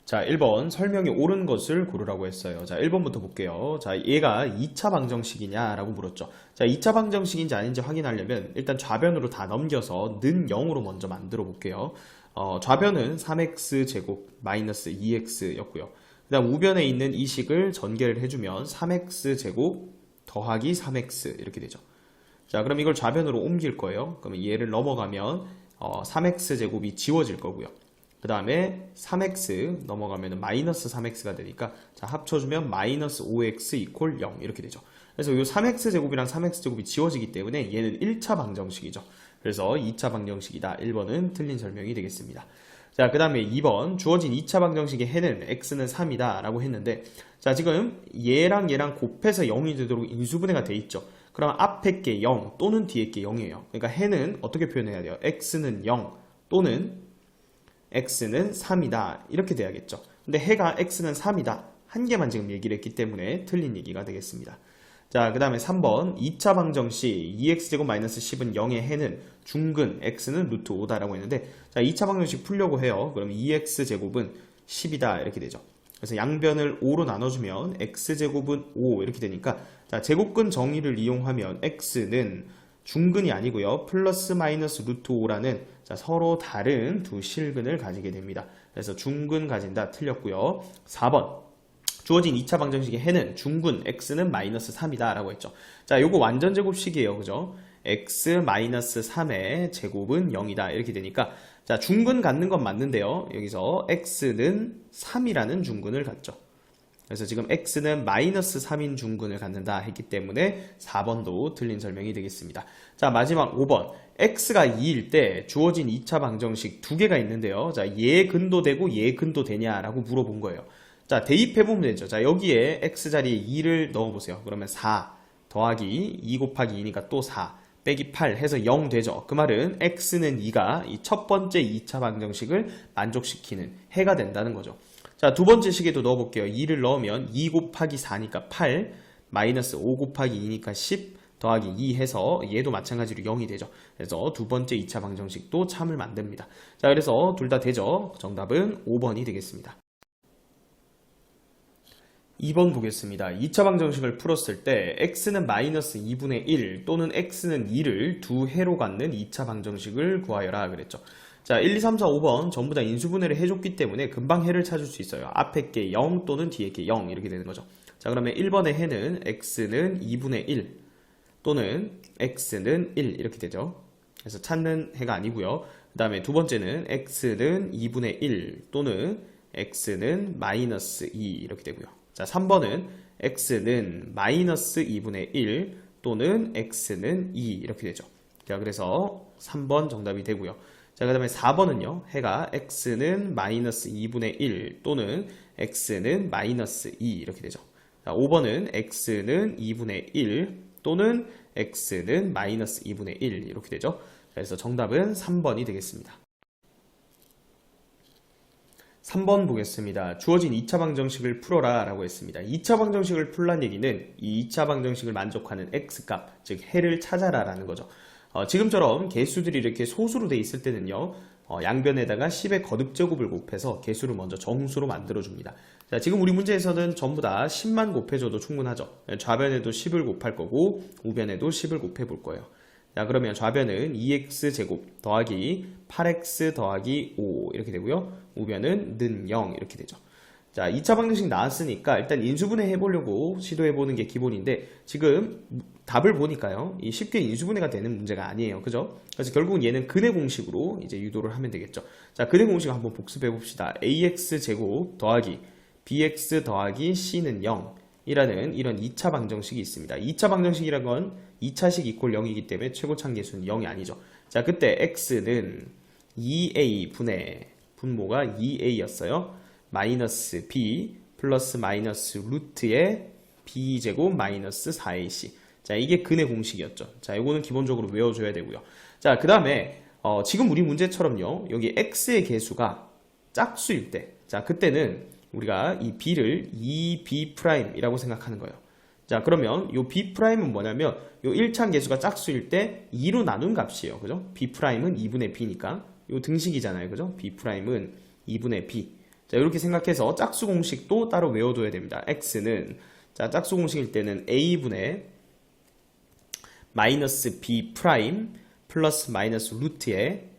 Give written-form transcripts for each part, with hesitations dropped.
자, 1번 설명이 옳은 것을 고르라고 했어요. 자, 1번부터 볼게요. 자, 얘가 2차 방정식이냐라고 물었죠. 자, 2차 방정식인지 아닌지 확인하려면 일단 좌변으로 다 넘겨서 는 0으로 먼저 만들어 볼게요. 좌변은 3x제곱 마이너스 2x였고요. 그 다음 우변에 있는 이 식을 전개를 해주면 3x제곱 더하기 3x 이렇게 되죠. 자, 그럼 이걸 좌변으로 옮길 거예요. 그러면 얘를 넘어가면 3x제곱이 지워질 거고요. 그 다음에 3x 넘어가면 마이너스 3x가 되니까 자, 합쳐주면 마이너스 5x 이퀄 0 이렇게 되죠. 그래서 이 3x제곱이랑 3x제곱이 지워지기 때문에 얘는 1차 방정식이죠. 그래서 2차 방정식이다. 1번은 틀린 설명이 되겠습니다. 자, 그 다음에 2번 주어진 2차 방정식의 해는 x는 3이다 라고 했는데 자, 지금 얘랑 얘랑 곱해서 0이 되도록 인수분해가 돼 있죠. 그럼 앞에 게 0 또는 뒤에 게 0이에요. 그러니까 해는 어떻게 표현해야 돼요? x는 0 또는 x는 3이다 이렇게 돼야겠죠. 근데 해가 x는 3이다 한 개만 지금 얘기를 했기 때문에 틀린 얘기가 되겠습니다. 자, 그 다음에 3번 2차 방정식 2x제곱 마이너스 10은 0의 해는 중근 x는 루트 5다 라고 했는데 자, 2차 방정식 풀려고 해요. 그럼 2x제곱은 10이다 이렇게 되죠. 그래서 양변을 5로 나눠주면 x제곱은 5 이렇게 되니까 자, 제곱근 정의를 이용하면 x는 중근이 아니고요. 플러스 마이너스 루트 5라는 자, 서로 다른 두 실근을 가지게 됩니다. 그래서 중근 가진다 틀렸고요. 4번 주어진 2차 방정식의 해는 중근 x는 마이너스 3이다 라고 했죠. 자, 요거 완전 제곱식이에요. 그죠? x 마이너스 3의 제곱은 0이다 이렇게 되니까 자, 중근 갖는 건 맞는데요. 여기서 x는 3이라는 중근을 갖죠. 그래서 지금 x는 마이너스 3인 중근을 갖는다 했기 때문에 4번도 틀린 설명이 되겠습니다. 자, 마지막 5번 x가 2일 때 주어진 2차 방정식 두 개가 있는데요. 자, 얘 근도 되고 얘 근도 되냐라고 물어본 거예요. 자, 대입해보면 되죠. 자, 여기에 x 자리에 2를 넣어보세요. 그러면 4 더하기 2 곱하기 2니까 또 4 빼기 8 해서 0 되죠. 그 말은 x는 2가 이 첫 번째 2차 방정식을 만족시키는 해가 된다는 거죠. 자, 두 번째 식에도 넣어볼게요. 2를 넣으면 2 곱하기 4니까 8 마이너스 5 곱하기 2니까 10 더하기 2 해서 얘도 마찬가지로 0이 되죠. 그래서 두 번째 2차 방정식도 참을 만듭니다. 자, 그래서 둘 다 되죠. 정답은 5번이 되겠습니다. 2번 보겠습니다. 2차 방정식을 풀었을 때 x는 마이너스 2분의 1 또는 x는 2를 두 해로 갖는 2차 방정식을 구하여라 그랬죠. 자, 1, 2, 3, 4, 5번 전부 다 인수분해를 해줬기 때문에 금방 해를 찾을 수 있어요. 앞에 게 0 또는 뒤에 게 0 이렇게 되는 거죠. 자, 그러면 1번의 해는 x는 2분의 1 또는 x는 1 이렇게 되죠. 그래서 찾는 해가 아니고요. 그 다음에 두 번째는 x는 2분의 1 또는 x는 마이너스 2 이렇게 되고요. 자, 3번은 x는 마이너스 2분의 1 또는 x는 2 이렇게 되죠. 자, 그래서 3번 정답이 되고요. 자, 그 다음에 4번은요. 해가 x는 마이너스 2분의 1 또는 x는 마이너스 2 이렇게 되죠. 자, 5번은 x는 2분의 1 또는 x는 마이너스 2분의 1 이렇게 되죠. 그래서 정답은 3번이 되겠습니다. 3번 보겠습니다. 주어진 2차 방정식을 풀어라 라고 했습니다. 2차 방정식을 풀란 얘기는 이 2차 방정식을 만족하는 x값, 즉 해를 찾아라 라는 거죠. 지금처럼 개수들이 이렇게 소수로 돼 있을 때는요, 양변에다가 10의 거듭제곱을 곱해서 개수를 먼저 정수로 만들어줍니다. 자, 지금 우리 문제에서는 전부 다 10만 곱해줘도 충분하죠. 좌변에도 10을 곱할 거고 우변에도 10을 곱해 볼 거예요. 자, 그러면 좌변은 2x제곱 더하기 8x 더하기 5 이렇게 되고요. 우변은 는 0 이렇게 되죠. 자, 2차 방정식 나왔으니까 일단 인수분해 해보려고 시도해보는 게 기본인데 지금 답을 보니까요. 이 쉽게 인수분해가 되는 문제가 아니에요. 그죠? 그래서 결국은 얘는 근의 공식으로 이제 유도를 하면 되겠죠. 자, 근의 공식 한번 복습해봅시다. ax제곱 더하기 bx 더하기 c는 0 이라는 이런 2차 방정식이 있습니다. 2차 방정식이란 건 2차식 이퀄 0이기 때문에 최고차계수는 0이 아니죠. 자, 그때 x는 2a 분의 분모가 2a였어요. 마이너스 b 플러스 마이너스 루트의 b제곱 마이너스 4ac. 자, 이게 근의 공식이었죠. 자, 이거는 기본적으로 외워줘야 되고요. 자, 그 다음에 지금 우리 문제처럼요. 여기 x의 개수가 짝수일 때, 자, 그때는 우리가 이 b를 2b'이라고 생각하는 거예요. 자, 그러면 요 b'은 뭐냐면 요 1차 개수가 짝수일 때 2로 나눈 값이에요. 그죠? b'은 2분의 b니까 요 등식이잖아요. 그죠? b'은 2분의 b. 자, 이렇게 생각해서 짝수 공식도 따로 외워둬야 됩니다. x는 자, 짝수 공식일 때는 a분의 마이너스 b 프라임 플러스 마이너스 루트에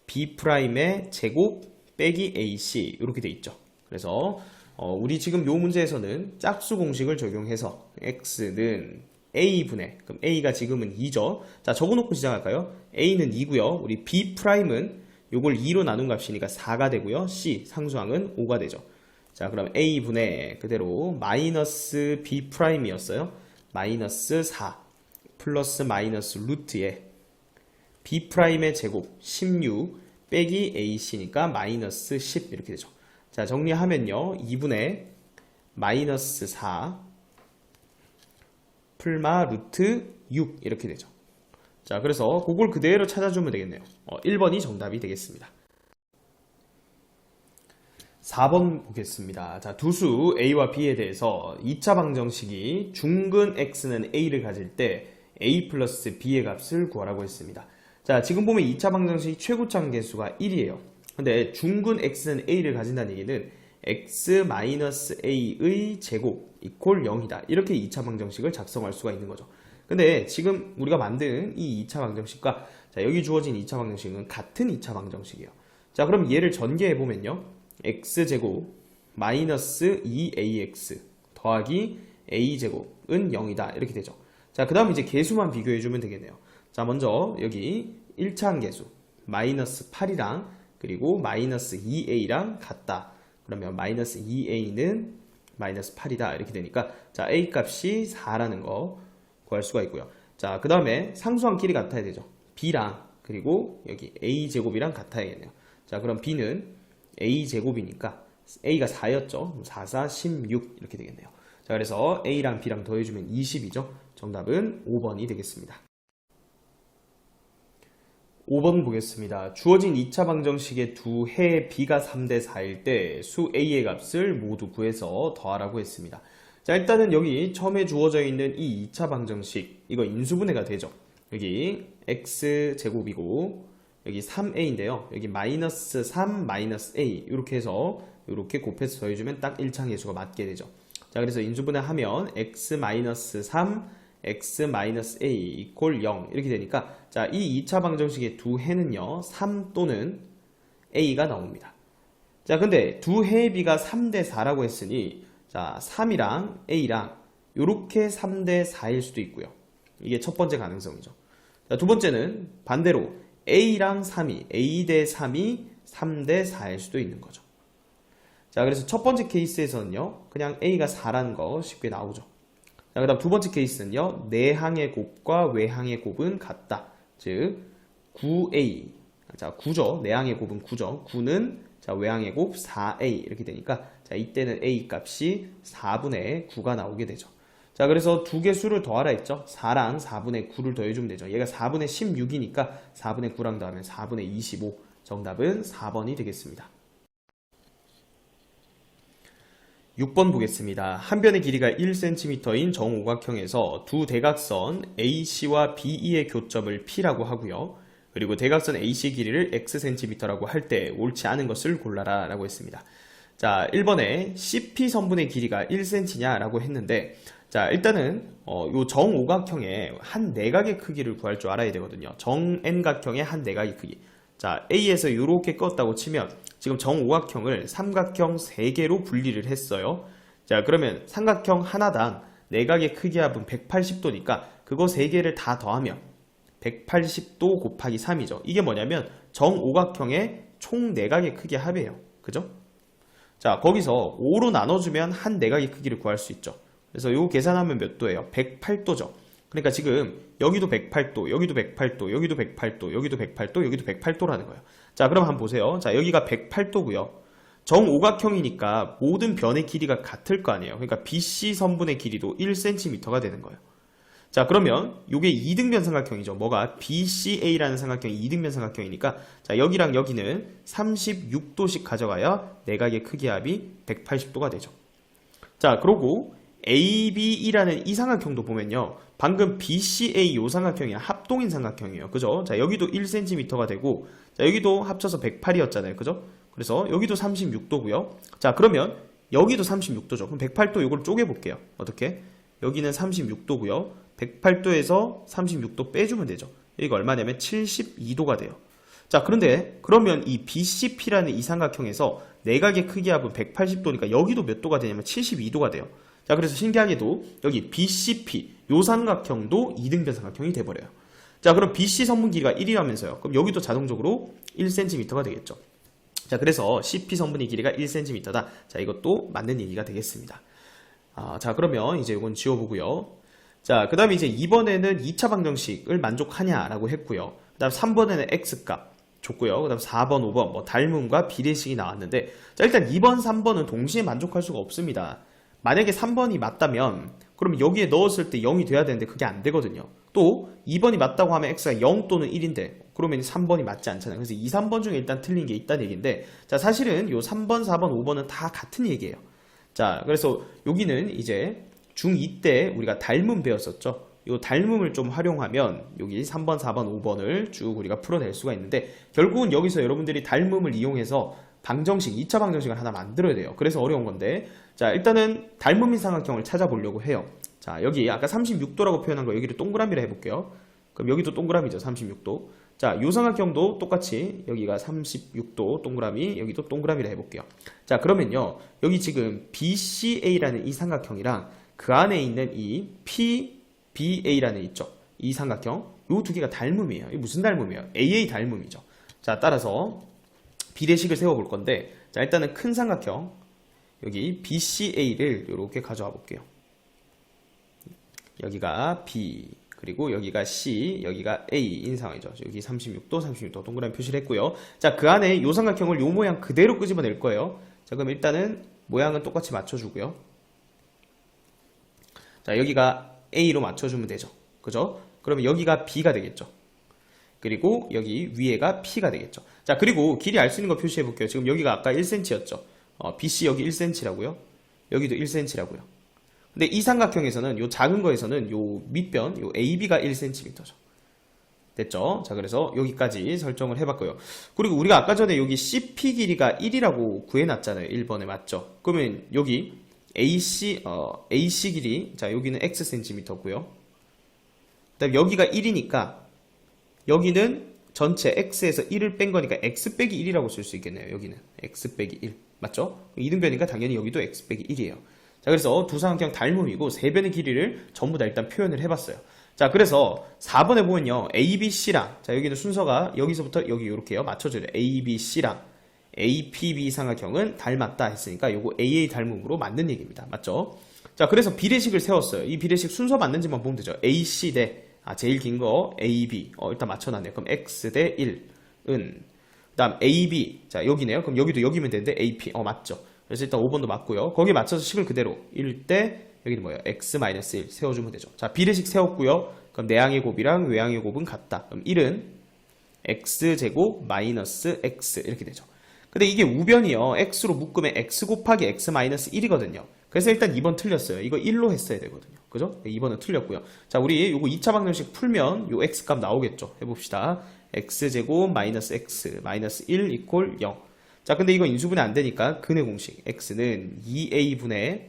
b 프라임의 제곱 빼기 ac 이렇게 돼 있죠. 그래서 우리 지금 요 문제에서는 짝수 공식을 적용해서 x는 a분의, 그럼 a가 지금은 2죠. 자, 적어놓고 시작할까요? a는 2고요. 우리 b 프라임은 요걸 2로 나눈 값이니까 4가 되고요. c 상수항은 5가 되죠. 자, 그럼 a분의 그대로 마이너스 b 프라임이었어요. 마이너스 4 플러스 마이너스 루트에 b 프라임의 제곱 16 빼기 ac니까 마이너스 10 이렇게 되죠. 자, 정리하면요. 2분의 마이너스 4 풀마 루트 6 이렇게 되죠. 자, 그래서 그걸 그대로 찾아주면 되겠네요. 1번이 정답이 되겠습니다. 4번 보겠습니다. 자, 두수 a와 b에 대해서 2차 방정식이 중근 x는 a를 가질 때 a 플러스 b의 값을 구하라고 했습니다. 자, 지금 보면 2차 방정식이 최고차항 개수가 1이에요. 근데 중근 x는 a를 가진다는 얘기는 x-a의 제곱 이퀄 0이다. 이렇게 2차 방정식을 작성할 수가 있는 거죠. 근데 지금 우리가 만든 이 2차 방정식과 자, 여기 주어진 2차 방정식은 같은 2차 방정식이에요. 자, 그럼 얘를 전개해보면요. x제곱 마이너스 2ax 더하기 a제곱은 0이다. 이렇게 되죠. 자, 그 다음 이제 개수만 비교해주면 되겠네요. 자, 먼저 여기 1차항 개수 마이너스 8이랑 그리고 마이너스 2a랑 같다. 그러면 마이너스 2a는 마이너스 8이다. 이렇게 되니까 자, a 값이 4라는 거 구할 수가 있고요. 자, 그 다음에 상수항끼리 같아야 되죠. b랑 그리고 여기 a제곱이랑 같아야겠네요. 자, 그럼 b는 a제곱이니까 a가 4였죠. 4, 4, 16 이렇게 되겠네요. 자, 그래서 a랑 b랑 더해주면 20이죠. 정답은 5번이 되겠습니다. 5번 보겠습니다. 주어진 2차 방정식의 두 해 b가 3대 4일 때 수 a의 값을 모두 구해서 더하라고 했습니다. 자, 일단은 여기 처음에 주어져 있는 이 2차 방정식 이거 인수분해가 되죠. 여기 x제곱이고 여기 3a인데요. 여기 마이너스 3 마이너스 a 이렇게 해서 이렇게 곱해서 더해주면 딱 1차항 계수가 맞게 되죠. 자, 그래서 인수분해하면 x-3 x-a 이퀄 0 이렇게 되니까 자, 이 2차 방정식의 두 해는요 3 또는 a가 나옵니다. 자, 근데 두 해의 b가 3대 4라고 했으니 자, 3이랑 a랑 요렇게 3대 4일 수도 있고요. 이게 첫 번째 가능성이죠. 자, 두 번째는 반대로 a랑 3이 a 대 3이 3대 4일 수도 있는 거죠. 자, 그래서 첫 번째 케이스에서는요 그냥 a가 4라는 거 쉽게 나오죠. 자, 그 다음 두 번째 케이스는요 내항의 곱과 외항의 곱은 같다. 즉 9a 자 9죠. 내항의 곱은 9죠. 9는 자 외항의 곱 4a 이렇게 되니까 자 이때는 a 값이 4분의 9가 나오게 되죠. 자, 그래서 두 개 수를 더하라 했죠. 4랑 4분의 9를 더해주면 되죠. 얘가 4분의 16이니까 4분의 9랑 더하면 4분의 25 정답은 4번이 되겠습니다. 6번 보겠습니다. 한 변의 길이가 1cm인 정오각형에서 두 대각선 AC와 BE의 교점을 P라고 하고요. 그리고 대각선 AC 길이를 Xcm라고 할 때 옳지 않은 것을 골라라 라고 했습니다. 자, 1번에 CP 선분의 길이가 1cm냐 라고 했는데 자, 일단은 요 정오각형의 한 내각의 크기를 구할 줄 알아야 되거든요. 정N각형의 한 내각의 크기. 자, A에서 이렇게 껐다고 치면 지금 정오각형을 삼각형 3개로 분리를 했어요. 자, 그러면 삼각형 하나당 내각의 크기 합은 180도니까 그거 3개를 다 더하면 180도 곱하기 3이죠. 이게 뭐냐면 정오각형의 총 내각의 크기 합이에요. 그죠? 자, 거기서 5로 나눠주면 한 내각의 크기를 구할 수 있죠. 그래서 요 계산하면 몇 도예요? 108도죠. 그러니까 지금 여기도 108도, 여기도 108도, 여기도 108도, 여기도 108도, 여기도 108도라는 거예요. 자, 그럼 한번 보세요. 자, 여기가 108도고요. 정오각형이니까 모든 변의 길이가 같을 거 아니에요. 그러니까 BC 선분의 길이도 1cm가 되는 거예요. 자, 그러면 이게 이등변 삼각형이죠. 뭐가? BCA라는 삼각형이 이등변 삼각형이니까 자, 여기랑 여기는 36도씩 가져가야 내각의 크기 합이 180도가 되죠. 자, 그러고 ABE라는 이 삼각형도 보면요. 방금 BCA 요 삼각형이랑 합동인 삼각형이에요. 그죠? 자, 여기도 1cm가 되고 자, 여기도 합쳐서 108이었잖아요. 그죠? 그래서 여기도 36도고요. 자, 그러면 여기도 36도죠. 그럼 108도 이걸 쪼개볼게요. 어떻게? 여기는 36도고요. 108도에서 36도 빼주면 되죠. 여기가 얼마냐면 72도가 돼요. 자, 그런데 그러면 이 BCP라는 이 삼각형에서 내각의 크기 합은 180도니까 여기도 몇 도가 되냐면 72도가 돼요. 자, 그래서 신기하게도 여기 BCP 요 삼각형도 이등변 삼각형이 돼버려요. 자, 그럼 BC 선분 길이가 1이라면서요. 그럼 여기도 자동적으로 1cm가 되겠죠. 자, 그래서 CP 선분의 길이가 1cm다. 자, 이것도 맞는 얘기가 되겠습니다. 자, 그러면 이제 이건 지워보고요. 자, 그 다음에 이제 2번에는 2차 방정식을 만족하냐라고 했고요. 그 다음 3번에는 X값 줬고요. 그 다음 4번, 5번 뭐 닮음과 비례식이 나왔는데, 자, 일단 2번, 3번은 동시에 만족할 수가 없습니다. 만약에 3번이 맞다면 그러면 여기에 넣었을 때 0이 돼야 되는데 그게 안 되거든요. 또 2번이 맞다고 하면 x가 0 또는 1인데 그러면 3번이 맞지 않잖아요. 그래서 2, 3번 중에 일단 틀린 게 있다는 얘기인데, 자, 사실은 요 3번, 4번, 5번은 다 같은 얘기예요. 자, 그래서 여기는 이제 중2 때 우리가 닮음 배웠었죠. 요 닮음을 좀 활용하면 여기 3번, 4번, 5번을 쭉 우리가 풀어낼 수가 있는데, 결국은 여기서 여러분들이 닮음을 이용해서 방정식, 2차 방정식을 하나 만들어야 돼요. 그래서 어려운 건데, 자, 일단은 닮음인 삼각형을 찾아보려고 해요. 자, 여기 아까 36도라고 표현한 거 여기를 동그라미로 해볼게요. 그럼 여기도 동그라미죠. 36도. 자, 요 삼각형도 똑같이 여기가 36도 동그라미, 여기도 동그라미로 해볼게요. 자, 그러면요, 여기 지금 BCA라는 이 삼각형이랑 그 안에 있는 이 PBA라는 있죠. 이 삼각형, 요 두 개가 닮음이에요. 이게 무슨 닮음이에요? AA 닮음이죠. 자, 따라서 비례식을 세워볼 건데, 자, 일단은 큰 삼각형 여기 BCA를 이렇게 가져와 볼게요. 여기가 B, 그리고 여기가 C, 여기가 A인 상황이죠. 여기 36도, 36도 동그라미 표시를 했고요. 자, 그 안에 요 삼각형을 요 모양 그대로 끄집어낼 거예요. 자, 그럼 일단은 모양은 똑같이 맞춰주고요. 자, 여기가 A로 맞춰주면 되죠. 그죠? 그러면 여기가 B가 되겠죠. 그리고 여기 위에가 P가 되겠죠. 자, 그리고 길이 알 수 있는 거 표시해 볼게요. 지금 여기가 아까 1cm였죠. BC 여기 1cm라고요. 여기도 1cm라고요. 근데 이 삼각형에서는 요 작은 거에서는 요 밑변, 요 AB가 1cm죠. 됐죠? 자, 그래서 여기까지 설정을 해봤고요. 그리고 우리가 아까 전에 여기 CP 길이가 1이라고 구해놨잖아요. 1번에 맞죠? 그러면 여기 AC 길이, 자, 여기는 Xcm고요. 그 다음에 여기가 1이니까 여기는 전체 X에서 1을 뺀 거니까 X 빼기 1이라고 쓸 수 있겠네요. 여기는 X 빼기 1. 맞죠? 이등변이니까 당연히 여기도 X 빼기 1이에요. 자, 그래서 두 삼각형 닮음이고 세 변의 길이를 전부 다 일단 표현을 해봤어요. 자, 그래서 4번에 보면요, ABC랑, 자, 여기는 순서가 여기서부터 여기 이렇게요. 맞춰줘요. ABC랑 APB 삼각형은 닮았다 했으니까 요거 AA 닮음으로 맞는 얘기입니다. 맞죠? 자, 그래서 비례식을 세웠어요. 이 비례식 순서 맞는지만 보면 되죠. AC 대, 제일 긴 거 AB. 일단 맞춰놨네요. 그럼 X 대 1은, 그 다음 AB. 자, 여기네요. 그럼 여기도 여기면 되는데 AP. 맞죠? 그래서 일단 5번도 맞고요. 거기에 맞춰서 식을 그대로 1대, 여기는 뭐예요? X-1 세워주면 되죠. 자, 비례식 세웠고요. 그럼 내항의 곱이랑 외항의 곱은 같다. 그럼 1은 X제곱 마이너스 X 이렇게 되죠. 근데 이게 우변이요. X로 묶으면 X 곱하기 X-1이거든요. 그래서 일단 2번 틀렸어요. 이거 1로 했어야 되거든요. 그죠? 2번은 틀렸고요. 자, 우리 요거 2차 방정식 풀면 요 X값 나오겠죠. 해봅시다. X제곱 마이너스 X 마이너스 1 이퀄 0. 자, 근데 이거 인수분해 안 되니까 근의 공식. X는 2A분의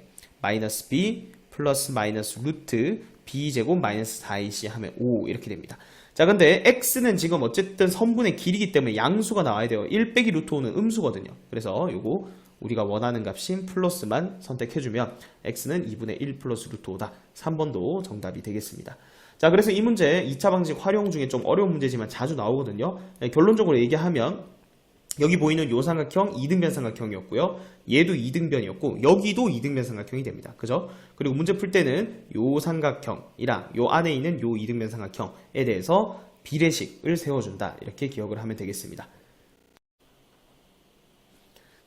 마이너스 B 플러스 마이너스 루트 B제곱 마이너스 4AC 하면 5 이렇게 됩니다. 자, 근데 X는 지금 어쨌든 선분의 길이기 때문에 양수가 나와야 돼요. 1 빼기 루트 5는 음수거든요. 그래서 요거 우리가 원하는 값인 플러스만 선택해주면 X는 2분의 1 플러스 루트 5다. 3번도 정답이 되겠습니다. 자, 그래서 이 문제 2차 방식 활용 중에 좀 어려운 문제지만 자주 나오거든요. 결론적으로 얘기하면 여기 보이는 요 삼각형 2등변 삼각형이었고요. 얘도 2등변이었고 여기도 2등변 삼각형이 됩니다. 그죠? 그리고 문제 풀 때는 요 삼각형이랑 요 안에 있는 요 2등변 삼각형에 대해서 비례식을 세워준다. 이렇게 기억을 하면 되겠습니다.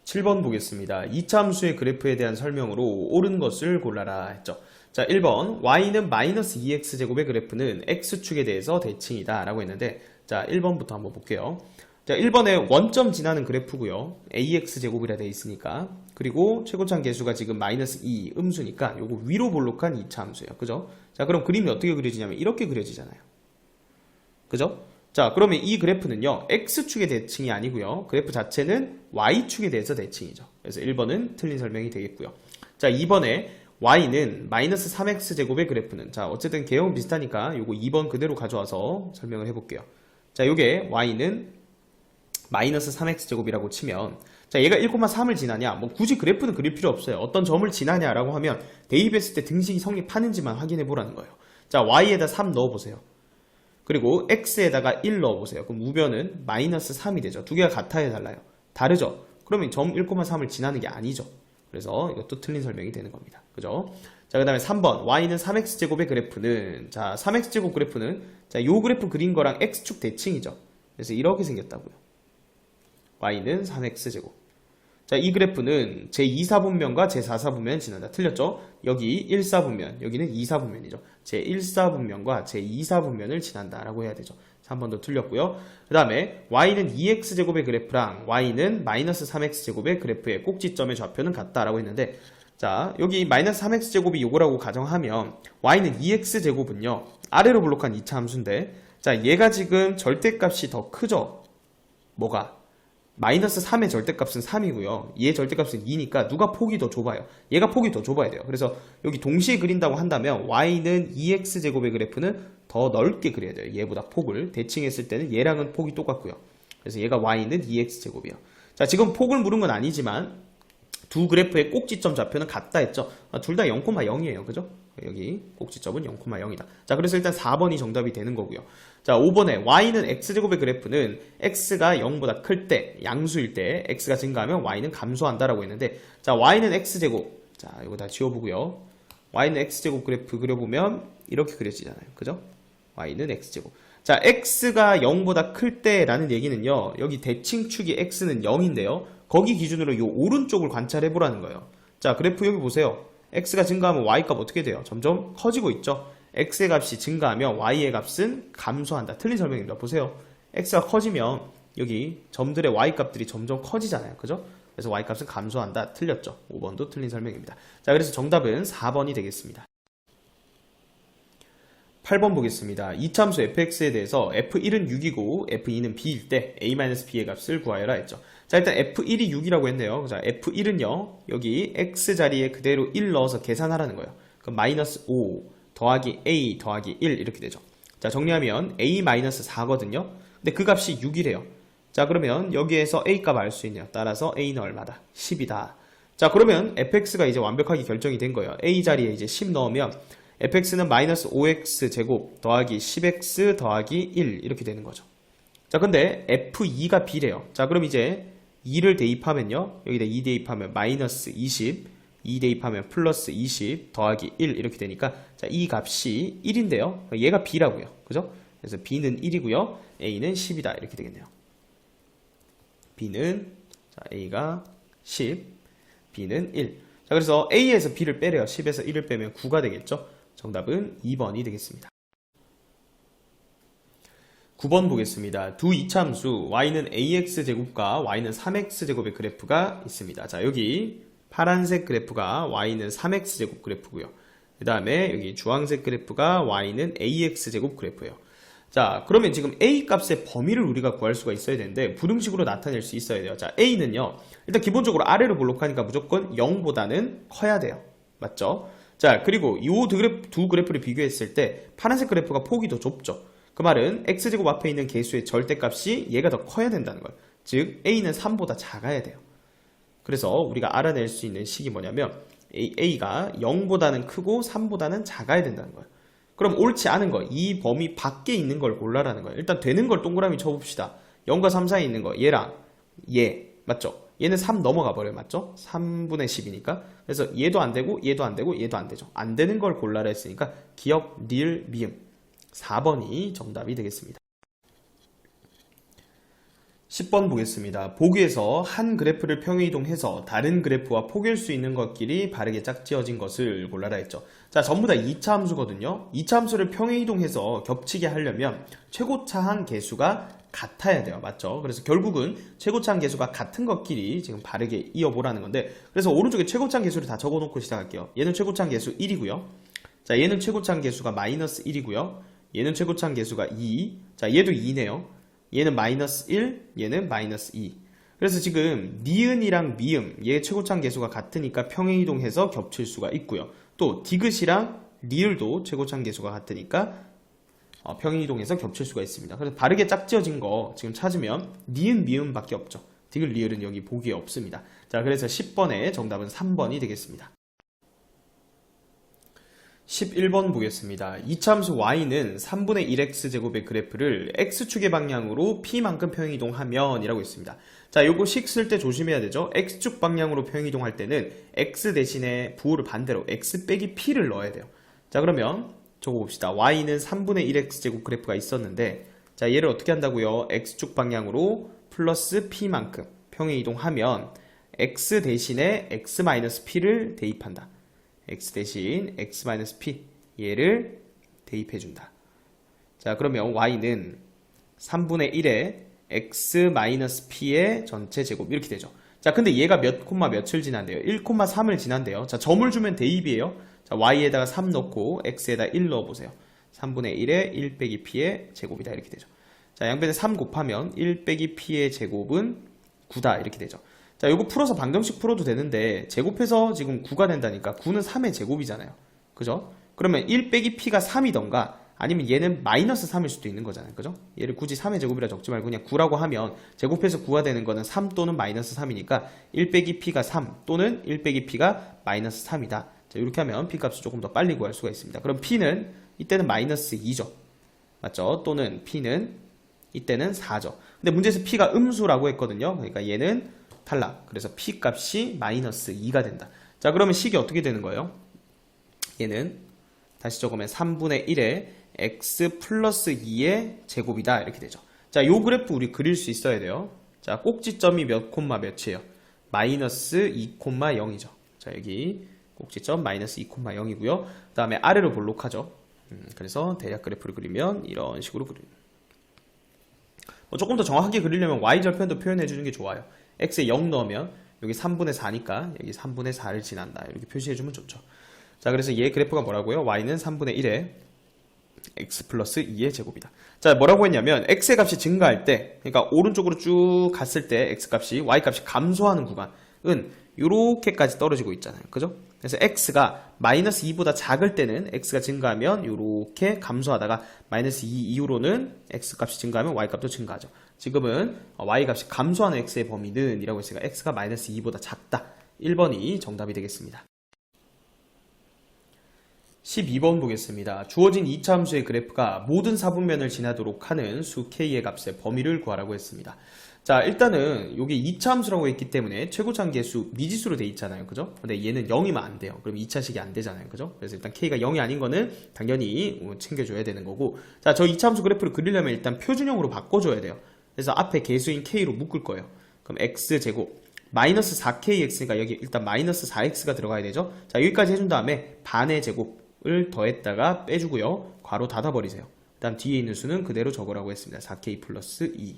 7번 보겠습니다. 2차 함수의 그래프에 대한 설명으로 옳은 것을 골라라 했죠. 자, 1번 y는 마이너스 2x제곱의 그래프는 x축에 대해서 대칭이다 라고 했는데, 자, 1번부터 한번 볼게요. 자, 1번에 원점 지나는 그래프고요. ax제곱이라 되어 있으니까. 그리고 최고차항 계수가 지금 마이너스 2 음수니까 요거 위로 볼록한 2차 함수예요. 그죠? 자, 그럼 그림이 어떻게 그려지냐면 이렇게 그려지잖아요. 그죠? 자, 그러면 이 그래프는요, X축의 대칭이 아니고요. 그래프 자체는 Y축에 대해서 대칭이죠. 그래서 1번은 틀린 설명이 되겠고요. 자, 2번에 Y는 마이너스 3X제곱의 그래프는, 자, 어쨌든 개형은 비슷하니까 요거 2번 그대로 가져와서 설명을 해볼게요. 자, 요게 Y는 마이너스 3X제곱이라고 치면, 자, 얘가 1,3을 지나냐? 뭐 굳이 그래프는 그릴 필요 없어요. 어떤 점을 지나냐라고 하면 대입했을 때 등식이 성립하는지만 확인해 보라는 거예요. 자, Y에다 3 넣어보세요. 그리고 X에다가 1 넣어보세요. 그럼 우변은 마이너스 3이 되죠. 두 개가 같아야 달라요. 다르죠? 그러면 점 1,3을 지나는 게 아니죠. 그래서 이것도 틀린 설명이 되는 겁니다. 그죠? 자, 그 다음에 3번. Y는 3X제곱의 그래프는, 자, 3X제곱 그래프는, 자, 요 그래프 그린 거랑 X축 대칭이죠. 그래서 이렇게 생겼다고요. Y는 3X제곱. 자, 이 그래프는 제2사분면과 제4사분면을 지난다. 틀렸죠? 여기 1사분면, 여기는 2사분면이죠. 제1사분면과 제2사분면을 지난다 라고 해야 되죠. 3번도 틀렸고요. 그 다음에 Y는 2X제곱의 그래프랑 Y는 마이너스 3X제곱의 그래프의 꼭지점의 좌표는 같다라고 했는데, 자, 여기 마이너스 3X제곱이 요거라고 가정하면 Y는 2X제곱은요, 아래로 블록한 2차 함수인데, 자, 얘가 지금 절대값이 더 크죠? 뭐가? 마이너스 3의 절대값은 3이고요. 얘의 절대값은 2니까 누가 폭이 더 좁아요? 얘가 폭이 더 좁아야 돼요. 그래서 여기 동시에 그린다고 한다면 Y는 2X제곱의 그래프는 더 넓게 그려야 돼요. 얘보다 폭을. 대칭했을 때는 얘랑은 폭이 똑같고요. 그래서 얘가 Y는 2X제곱이에요. 자, 지금 폭을 물은 건 아니지만 두 그래프의 꼭지점 좌표는 같다 했죠. 둘 다 0,0이에요. 그죠? 여기 꼭지점은 0,0이다. 자, 그래서 일단 4번이 정답이 되는 거고요. 자, 5번에 Y는 X제곱의 그래프는 X가 0보다 클 때, 양수일 때 X가 증가하면 Y는 감소한다라고 했는데, 자, Y는 X제곱. 자, 이거 다 지워보고요. Y는 X제곱 그래프 그려보면 이렇게 그려지잖아요. 그죠? Y는 X제곱. 자, X가 0보다 클 때라는 얘기는요, 여기 대칭축이 X는 0인데요. 거기 기준으로 이 오른쪽을 관찰해 보라는 거예요. 자, 그래프 여기 보세요. X가 증가하면 Y값 어떻게 돼요? 점점 커지고 있죠. X의 값이 증가하면 Y의 값은 감소한다. 틀린 설명입니다. 보세요. X가 커지면 여기 점들의 Y값들이 점점 커지잖아요. 그죠? 그래서 Y값은 감소한다. 틀렸죠. 5번도 틀린 설명입니다. 자, 그래서 정답은 4번이 되겠습니다. 8번 보겠습니다. 이차함수 fx에 대해서 f1은 6이고 f2는 b일 때 a-b의 값을 구하여라 했죠. 자, 일단 f1이 6이라고 했네요. 자, f1은요, 여기 x 자리에 그대로 1 넣어서 계산하라는 거예요. 그럼 마이너스 5 더하기 a 더하기 1 이렇게 되죠. 자, 정리하면 a-4거든요. 근데 그 값이 6이래요. 자, 그러면 여기에서 a 값 알 수 있네요. 따라서 a는 얼마다? 10이다. 자, 그러면 fx가 이제 완벽하게 결정이 된 거예요. a 자리에 이제 10 넣으면 fx는 마이너스 5x 제곱 더하기 10x 더하기 1 이렇게 되는 거죠. 자, 근데 f2가 b래요. 자, 그럼 이제 2를 대입하면요, 여기다 2 대입하면 마이너스 20, 2 대입하면 플러스 20 더하기 1 이렇게 되니까, 자, 이 값이 1인데요 얘가 b라고요. 그죠? 그래서 b는 1이고요 a는 10이다 이렇게 되겠네요. b는, 자, a가 10, b는 1. 자, 그래서 a에서 b를 빼래요. 10에서 1을 빼면 9가 되겠죠. 정답은 2번이 되겠습니다. 9번 보겠습니다. 두 이차함수 y는 ax제곱과 y는 3x제곱의 그래프가 있습니다. 자, 여기 파란색 그래프가 y는 3x제곱 그래프고요. 그 다음에 여기 주황색 그래프가 y는 ax제곱 그래프예요. 자, 그러면 지금 a 값의 범위를 우리가 구할 수가 있어야 되는데 부등식으로 나타낼 수 있어야 돼요. 자, a는요, 일단 기본적으로 아래로 볼록하니까 무조건 0보다는 커야 돼요. 맞죠? 자, 그리고 이 두 그래프를 비교했을 때 파란색 그래프가 폭이 더 좁죠. 그 말은 x제곱 앞에 있는 개수의 절대값이 얘가 더 커야 된다는 거예요. 즉 a는 3보다 작아야 돼요. 그래서 우리가 알아낼 수 있는 식이 뭐냐면 a가 0보다는 크고 3보다는 작아야 된다는 거예요. 그럼 옳지 않은 거, 이 범위 밖에 있는 걸 골라라는 거예요. 일단 되는 걸 동그라미 쳐봅시다. 0과 3 사이에 있는 거, 얘랑 얘, 맞죠? 얘는 3 넘어가 버려요. 맞죠? 3분의 10이니까. 그래서 얘도 안 되고 얘도 안 되고 얘도 안 되죠. 안 되는 걸 골라라 했으니까 기억, 리을, 미음 4번이 정답이 되겠습니다. 10번 보겠습니다. 보기에서 한 그래프를 평행이동해서 다른 그래프와 포개일 수 있는 것끼리 바르게 짝지어진 것을 골라라 했죠. 자, 전부 다 2차 함수거든요. 2차 함수를 평행이동해서 겹치게 하려면 최고차항 개수가 같아야 돼요. 맞죠? 그래서 결국은 최고차항 개수가 같은 것끼리 지금 바르게 이어보라는 건데, 그래서 오른쪽에 최고차항 개수를 다 적어놓고 시작할게요. 얘는 최고차항 개수 1이고요. 자, 얘는 최고차항 개수가 마이너스 1이고요. 얘는 최고참 계수가 2. 자, 얘도 2네요. 얘는 마이너스 1, 얘는 마이너스 2. 그래서 지금 니은이랑 미음, 얘 최고참 계수가 같으니까 평행이동해서 겹칠 수가 있고요. 또 디귿이랑 리을도 최고참 계수가 같으니까 평행이동해서 겹칠 수가 있습니다. 그래서 바르게 짝지어진 거 지금 찾으면 니은, 미음밖에 없죠. 디귿, 리을은 여기 보기에 없습니다. 자, 그래서 10번의 정답은 3번이 되겠습니다. 11번 보겠습니다. 이차함수 y는 3분의 1x제곱의 그래프를 x축의 방향으로 p만큼 평행이동하면 이라고 있습니다. 자, 요거 식 쓸 때 조심해야 되죠. x축 방향으로 평행이동할 때는 x 대신에 부호를 반대로 x 빼기 p를 넣어야 돼요. 자, 그러면 적어봅시다. y는 3분의 1x제곱 그래프가 있었는데, 자, 얘를 어떻게 한다고요? x축 방향으로 플러스 p만큼 평행이동하면 x 대신에 x-p를 대입한다. x 대신 x-p 얘를 대입해준다. 자, 그러면 y는 3분의 1에 x-p의 전체 제곱 이렇게 되죠. 자, 근데 얘가 몇 콤마 몇을 지난대요? 1,3을 지난대요. 자, 점을 주면 대입이에요. 자, y에다가 3 넣고 x에다 1 넣어보세요. 3분의 1에 1 빼기 p의 제곱이다 이렇게 되죠. 자, 양변에 3 곱하면 1 빼기 p의 제곱은 9다 이렇게 되죠. 자, 요거 풀어서 방정식 풀어도 되는데 제곱해서 지금 9가 된다니까 9는 3의 제곱이잖아요. 그죠? 그러면 1 빼기 p가 3이던가 아니면 얘는 마이너스 3일 수도 있는 거잖아요. 그죠? 얘를 굳이 3의 제곱이라 적지 말고 그냥 9라고 하면 제곱해서 9가 되는 거는 3 또는 마이너스 3이니까 1 빼기 p가 3 또는 1 빼기 p가 마이너스 3이다. 자, 이렇게 하면 p 값을 조금 더 빨리 구할 수가 있습니다. 그럼 p는 이때는 마이너스 2죠. 맞죠? 또는 p는 이때는 4죠. 근데 문제에서 p가 음수라고 했거든요. 그러니까 얘는 탈락. 그래서 p 값이 마이너스 2가 된다. 자, 그러면 식이 어떻게 되는 거예요? 얘는 다시 적으면 3분의 1에 x 플러스 2의 제곱이다 이렇게 되죠. 자, 요 그래프 우리 그릴 수 있어야 돼요. 자, 꼭지점이 몇 콤마 몇이에요? 마이너스 2,0이죠. 자, 여기 꼭지점 마이너스 2,0이고요. 그 다음에 아래로 볼록하죠. 그래서 대략 그래프를 그리면 이런 식으로 그립니다. 조금 더 정확하게 그리려면 y절편도 표현해 주는 게 좋아요. x에 0 넣으면 여기 3분의 4니까 여기 3분의 4를 지난다 이렇게 표시해 주면 좋죠. 자, 그래서 얘 그래프가 뭐라고요? y는 3분의 1에 x 플러스 2의 제곱이다. 자, 뭐라고 했냐면 x의 값이 증가할 때, 그러니까 오른쪽으로 쭉 갔을 때 x 값이 y 값이 감소하는 구간은 요렇게까지 떨어지고 있잖아요. 그죠? 그래서 x가 마이너스 2보다 작을 때는 x가 증가하면 요렇게 감소하다가 마이너스 2 이후로는 x 값이 증가하면 y 값도 증가하죠. 지금은 y 값이 감소하는 x의 범위는 이라고 했으니까 x가 마이너스 2보다 작다. 1번이 정답이 되겠습니다. 12번 보겠습니다. 주어진 2차 함수의 그래프가 모든 사분면을 지나도록 하는 수 k의 값의 범위를 구하라고 했습니다. 자, 일단은 여기 2차 함수라고 했기 때문에 최고참 계수 미지수로 돼 있잖아요. 그죠? 근데 얘는 0이면 안 돼요. 그럼 2차식이 안 되잖아요. 그죠? 그래서 일단 k가 0이 아닌 거는 당연히 챙겨줘야 되는 거고, 자, 저 2차 함수 그래프를 그리려면 일단 표준형으로 바꿔줘야 돼요. 그래서 앞에 계수인 k로 묶을 거예요. 그럼 x제곱 마이너스 4kx니까 여기 일단 마이너스 4x가 들어가야 되죠. 자, 여기까지 해준 다음에 반의 제곱을 더했다가 빼주고요. 괄호 닫아버리세요. 그 다음 뒤에 있는 수는 그대로 적으라고 했습니다. 4k 플러스 2.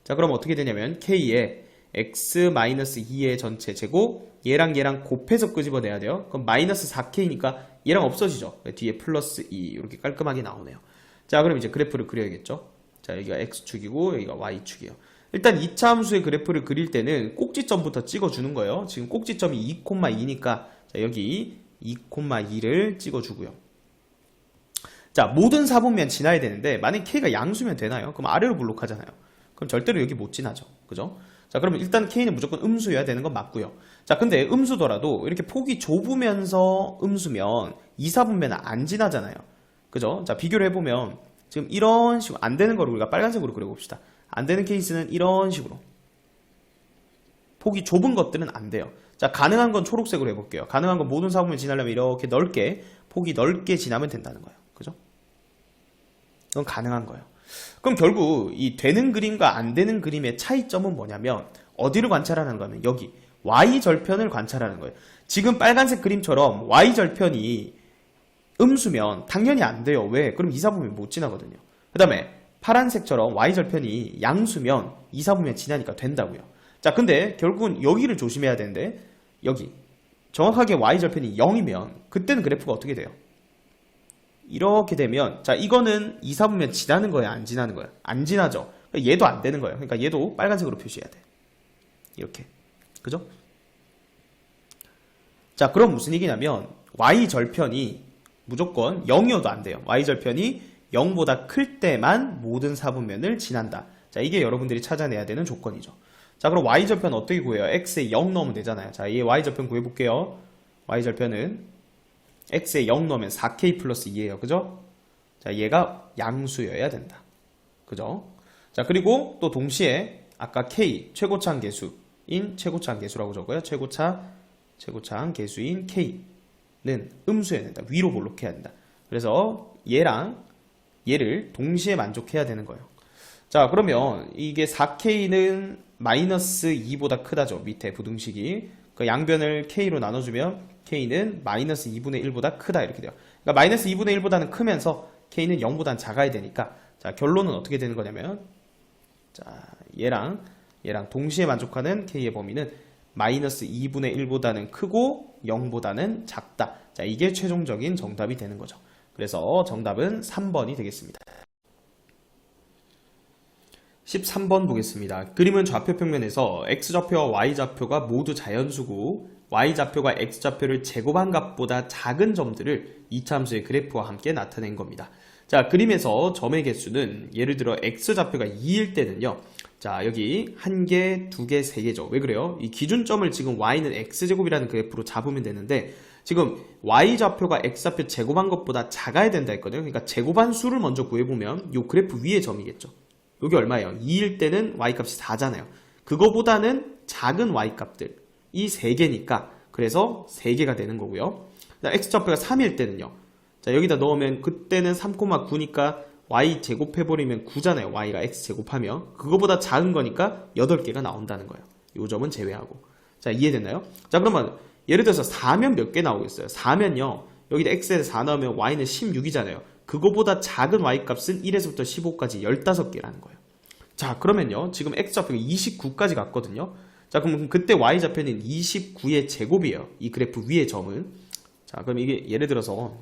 자, 그럼 어떻게 되냐면 k에 x-2의 전체 제곱 얘랑 곱해서 끄집어내야 돼요. 그럼 마이너스 4k니까 얘랑 없어지죠. 뒤에 플러스 2 이렇게 깔끔하게 나오네요. 자, 그럼 이제 그래프를 그려야겠죠. 자, 여기가 x축이고 여기가 y축이에요. 일단 2차 함수의 그래프를 그릴 때는 꼭지점부터 찍어주는 거예요. 지금 꼭지점이 2,2니까 자, 여기 2,2를 찍어주고요. 자, 모든 사분면 지나야 되는데 만약 k가 양수면 되나요? 그럼 아래로 블록하잖아요. 그럼 절대로 여기 못 지나죠. 그죠? 자, 그러면 일단 k는 무조건 음수여야 되는 건 맞고요. 자, 근데 음수더라도 이렇게 폭이 좁으면서 음수면 2사분면은 안 지나잖아요. 그죠? 자, 비교를 해보면 지금 이런 식으로 안 되는 거를 우리가 빨간색으로 그려봅시다. 안 되는 케이스는 이런 식으로 폭이 좁은 것들은 안 돼요. 자, 가능한 건 초록색으로 해볼게요. 가능한 건 모든 사분면 지나려면 이렇게 넓게 폭이 넓게 지나면 된다는 거예요. 그죠? 이건 가능한 거예요. 그럼 결국 이 되는 그림과 안 되는 그림의 차이점은 뭐냐면 어디를 관찰하는 거냐면 여기 y절편을 관찰하는 거예요. 지금 빨간색 그림처럼 y절편이 음수면 당연히 안 돼요. 왜? 그럼 2사분면 못 지나거든요. 그 다음에 파란색처럼 y절편이 양수면 2사분면 지나니까 된다고요. 자, 근데 결국은 여기를 조심해야 되는데 여기 정확하게 y절편이 0이면 그때는 그래프가 어떻게 돼요? 이렇게 되면 자 이거는 2, 4분면 지나는 거야 안 지나는 거야? 안 지나죠. 얘도 안 되는 거예요. 그러니까 얘도 빨간색으로 표시해야 돼. 이렇게. 그죠? 자 그럼 무슨 얘기냐면 y절편이 무조건 0이어도 안 돼요. y절편이 0보다 클 때만 모든 4분면을 지난다. 자 이게 여러분들이 찾아내야 되는 조건이죠. 자 그럼 y절편 어떻게 구해요? x에 0 넣으면 되잖아요. 자 이 y절편 구해볼게요. y절편은 x에 0 넣으면 4k 플러스 2예요. 그죠? 자 얘가 양수여야 된다. 그죠? 자 그리고 또 동시에 아까 k 최고차항 계수인 최고차항 계수라고 적어요. 최고차항 계수인 k는 음수여야 된다. 위로 볼록해야 된다. 그래서 얘랑 얘를 동시에 만족해야 되는 거예요. 자 그러면 이게 4k는 마이너스 2보다 크다죠. 밑에 부등식이 그 양변을 k로 나눠주면 k는 마이너스 2분의 1보다 크다 이렇게 돼요. 그러니까 마이너스 2분의 1보다는 크면서 k는 0보다는 작아야 되니까 자 결론은 어떻게 되는 거냐면 자 얘랑 동시에 만족하는 k의 범위는 마이너스 2분의 1보다는 크고 0보다는 작다. 자 이게 최종적인 정답이 되는 거죠. 그래서 정답은 3번이 되겠습니다. 13번 보겠습니다. 그림은 좌표 평면에서 x좌표와 y좌표가 모두 자연수고 y좌표가 x좌표를 제곱한 값보다 작은 점들을 이차함수의 그래프와 함께 나타낸 겁니다. 자 그림에서 점의 개수는 예를 들어 x좌표가 2일 때는요. 자 여기 1개, 2개, 3개죠. 왜 그래요? 이 기준점을 지금 y는 x제곱이라는 그래프로 잡으면 되는데 지금 y좌표가 x좌표 제곱한 것보다 작아야 된다 했거든요. 그러니까 제곱한 수를 먼저 구해보면 이 그래프 위에 점이겠죠. 여기 얼마예요? 2일 때는 y값이 4잖아요. 그거보다는 작은 y값들 이 3개니까 그래서 3개가 되는 거고요. x좌표가 3일 때는요. 자 여기다 넣으면 그때는 3,9니까 y 제곱해버리면 9잖아요. y가 x 제곱하면 그거보다 작은 거니까 8개가 나온다는 거예요. 이 점은 제외하고. 자 이해됐나요? 자 그러면 예를 들어서 4면 몇 개 나오겠어요? 4면요. 여기다 x에서 4 넣으면 y는 16이잖아요. 그거보다 작은 y값은 1에서부터 15까지 15개라는 거예요. 자 그러면요. 지금 x좌표가 29까지 갔거든요. 자 그럼 그때 y좌표는 29의 제곱이에요. 이 그래프 위의 점은. 자 그럼 이게 예를 들어서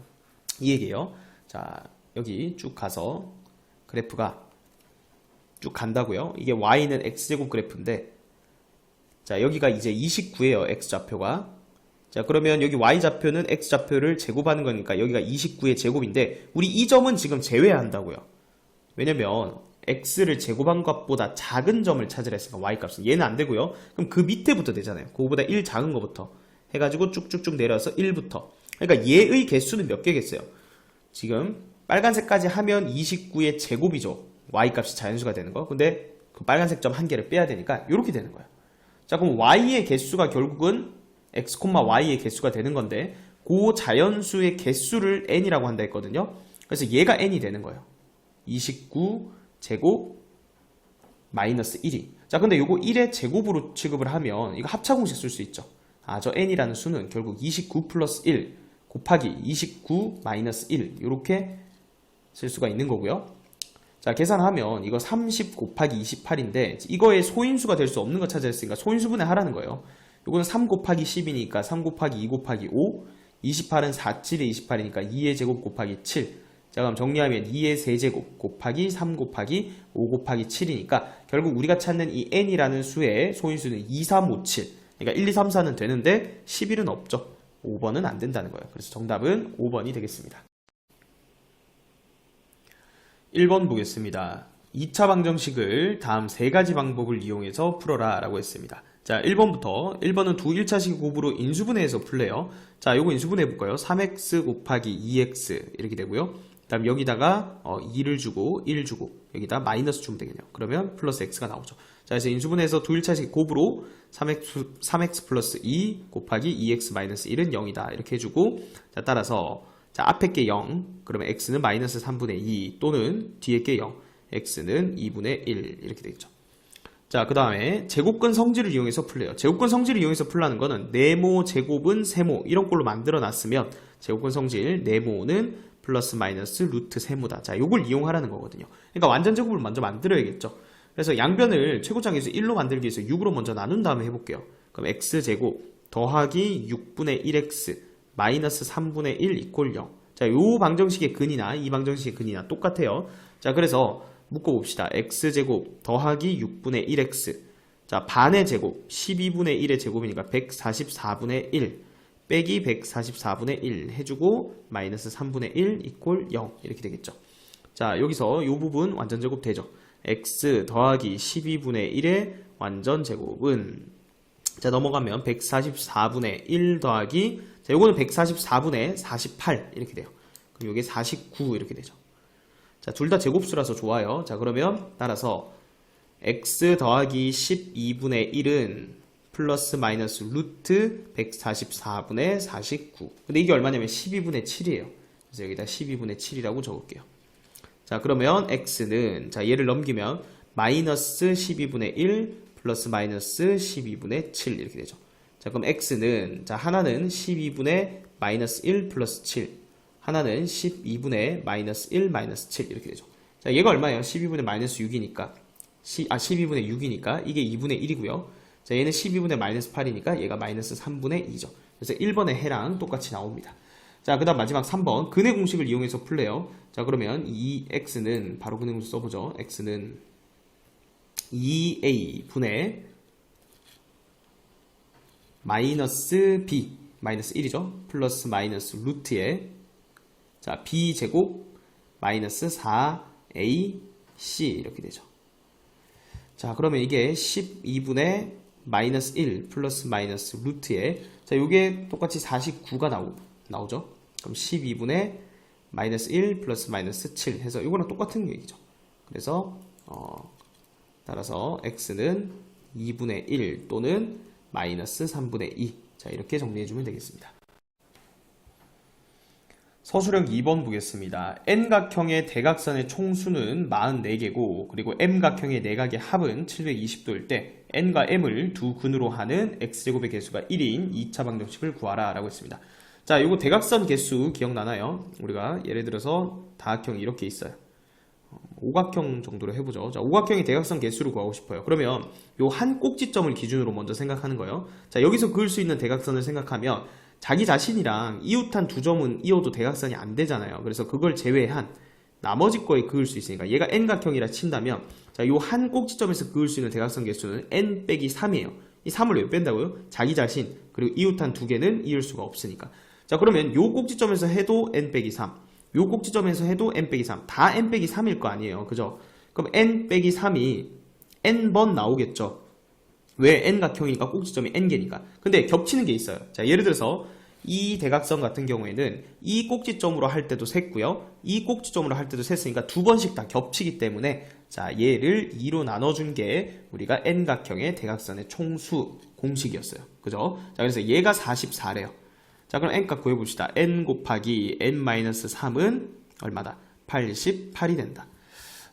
이 얘기예요. 자 여기 쭉 가서 그래프가 쭉 간다고요. 이게 y는 x제곱 그래프인데 자 여기가 이제 29예요. x좌표가. 자 그러면 여기 y좌표는 x좌표를 제곱하는 거니까 여기가 29의 제곱인데 우리 이 점은 지금 제외해야 한다고요. 왜냐면 x를 제곱한 것보다 작은 점을 찾으라 했으니까 y값은 얘는 안 되고요. 그럼 그 밑에부터 되잖아요. 그거보다 1 작은 거부터 해가지고 쭉쭉쭉 내려서 1부터. 그러니까 얘의 개수는 몇 개겠어요? 지금 빨간색까지 하면 29의 제곱이죠. y값이 자연수가 되는 거. 근데 그 빨간색 점 한 개를 빼야 되니까 이렇게 되는 거예요. 자 그럼 y의 개수가 결국은 x, y의 개수가 되는 건데 그 자연수의 개수를 n이라고 한다 했거든요. 그래서 얘가 n이 되는 거예요. 29 제곱 마이너스 1이. 자 근데 요거 1의 제곱으로 취급을 하면 이거 합차공식 쓸 수 있죠. 아 저 n이라는 수는 결국 29 플러스 1 곱하기 29 마이너스 1 이렇게 쓸 수가 있는 거고요. 자 계산하면 이거 30 곱하기 28인데 이거의 소인수가 될 수 없는 거 찾아냈으니까 소인수분해 하라는 거예요. 요거는 3 곱하기 10이니까 3 곱하기 2 곱하기 5 28은 4, 7에 28이니까 2의 제곱 곱하기 7. 자 그럼 정리하면 2의 세제곱 곱하기 3 곱하기 5 곱하기 7이니까 결국 우리가 찾는 이 n이라는 수의 소인수는 2, 3, 5, 7. 그러니까 1, 2, 3, 4는 되는데 11은 없죠. 5번은 안 된다는 거예요. 그래서 정답은 5번이 되겠습니다. 1번 보겠습니다. 2차 방정식을 다음 세 가지 방법을 이용해서 풀어라 라고 했습니다. 자 1번부터 1번은 두 1차식 곱으로 인수분해해서 풀래요. 자 요거 인수분해 해볼까요? 3x 곱하기 2x 이렇게 되고요. 그 다음 여기다가 2를 주고 1 주고 여기다 마이너스 주면 되겠네요. 그러면 플러스 x가 나오죠. 자 그래서 인수분해해서 두 1차식 곱으로 3x 플러스 2 곱하기 2x 마이너스 1은 0이다 이렇게 해주고 자 따라서 자 앞에 게 0 그러면 x는 마이너스 3분의 2 또는 뒤에 게 0 x는 2분의 1 이렇게 되겠죠. 자 그 다음에 제곱근 성질을 이용해서 풀래요. 제곱근 성질을 이용해서 풀라는 거는 네모 제곱은 세모 이런 걸로 만들어 놨으면 제곱근 성질 네모는 플러스 마이너스 루트 세모다. 자 요걸 이용하라는 거거든요. 그러니까 완전 제곱을 먼저 만들어야겠죠. 그래서 양변을 최고차항에서 1로 만들기 위해서 6으로 먼저 나눈 다음에 해볼게요. 그럼 x제곱 더하기 6분의 1x 마이너스 3분의 1 이퀄 0. 자, 요 방정식의 근이나 이 방정식의 근이나 똑같아요. 자, 그래서 묶어봅시다. x제곱 더하기 6분의 1x. 자, 반의 제곱 12분의 1의 제곱이니까 144분의 1 빼기 144분의 1 해주고 마이너스 3분의 1 이퀄 0 이렇게 되겠죠. 자, 여기서 요 부분 완전 제곱 되죠. x 더하기 12분의 1의 완전 제곱은, 자, 넘어가면 144분의 1 더하기, 자, 요거는 144분의 48 이렇게 돼요. 그럼 요게 49 이렇게 되죠. 자, 둘 다 제곱수라서 좋아요. 자, 그러면 따라서 x 더하기 12분의 1은 플러스 마이너스 루트 144분의 49. 근데 이게 얼마냐면 12분의 7이에요. 그래서 여기다 12분의 7이라고 적을게요. 자, 그러면 x는, 자, 얘를 넘기면 마이너스 12분의 1 플러스 마이너스 12분의 7 이렇게 되죠. 자, 그럼 x는, 자, 하나는 12분의 마이너스 1 플러스 7, 하나는 12분의 마이너스 1 마이너스 7 이렇게 되죠. 자, 얘가 얼마예요? 12분의 마이너스 6이니까 12분의 6이니까 이게 2분의 1이고요. 자, 얘는 12분의 마이너스 8이니까 얘가 마이너스 3분의 2죠. 그래서 1번의 해랑 똑같이 나옵니다. 자, 그 다음 마지막 3번 근의 공식을 이용해서 풀래요. 자, 그러면 이 x는 바로 근의 공식 써보죠. x는 2a 분의 마이너스 b 마이너스 1이죠. 플러스 마이너스 루트에, 자, b 제곱 마이너스 4ac 이렇게 되죠. 자, 그러면 이게 12분의 마이너스 1 플러스 마이너스 루트에, 자, 요게 똑같이 49가 나오죠. 그럼 12분의 마이너스 1 플러스 마이너스 7 해서 이거랑 똑같은 얘기죠. 그래서 따라서 x는 2분의 1 또는 마이너스 3분의 2. 자, 이렇게 정리해주면 되겠습니다. 서술형 2번 보겠습니다. n각형의 대각선의 총수는 44개고 그리고 m각형의 내각의 합은 720도일 때 n과 m을 두 근으로 하는 x제곱의 개수가 1인 2차 방정식을 구하라 라고 했습니다. 자, 요거 대각선 개수 기억나나요? 우리가 예를 들어서 다각형이 이렇게 있어요. 오각형 정도로 해보죠. 자, 오각형의 대각선 개수를 구하고 싶어요. 그러면 요 한 꼭지점을 기준으로 먼저 생각하는 거예요. 자, 여기서 그을 수 있는 대각선을 생각하면 자기 자신이랑 이웃한 두 점은 이어도 대각선이 안 되잖아요. 그래서 그걸 제외한 나머지 거에 그을 수 있으니까 얘가 n각형이라 친다면, 자, 요 한 꼭지점에서 그을 수 있는 대각선 개수는 n 빼기 3이에요. 이 3을 왜 뺀다고요? 자기 자신 그리고 이웃한 두 개는 이을 수가 없으니까. 자, 그러면 요 꼭지점에서 해도 n 빼기 3, 요 꼭지점에서 해도 n 빼기 3, 다 n 빼기 3일 거 아니에요. 그죠? 그럼 n 빼기 3이 n번 나오겠죠. 왜? n각형이니까 꼭지점이 n개니까. 근데 겹치는 게 있어요. 자, 예를 들어서 이 대각선 같은 경우에는 이 꼭지점으로 할 때도 셌고요, 이 꼭지점으로 할 때도 셌으니까 두 번씩 다 겹치기 때문에, 자, 얘를 2로 나눠준 게 우리가 n각형의 대각선의 총수 공식이었어요. 그죠? 자, 그래서 얘가 44래요. 자, 그럼 n값 구해봅시다. n 곱하기 n-3은 얼마다? 88이 된다.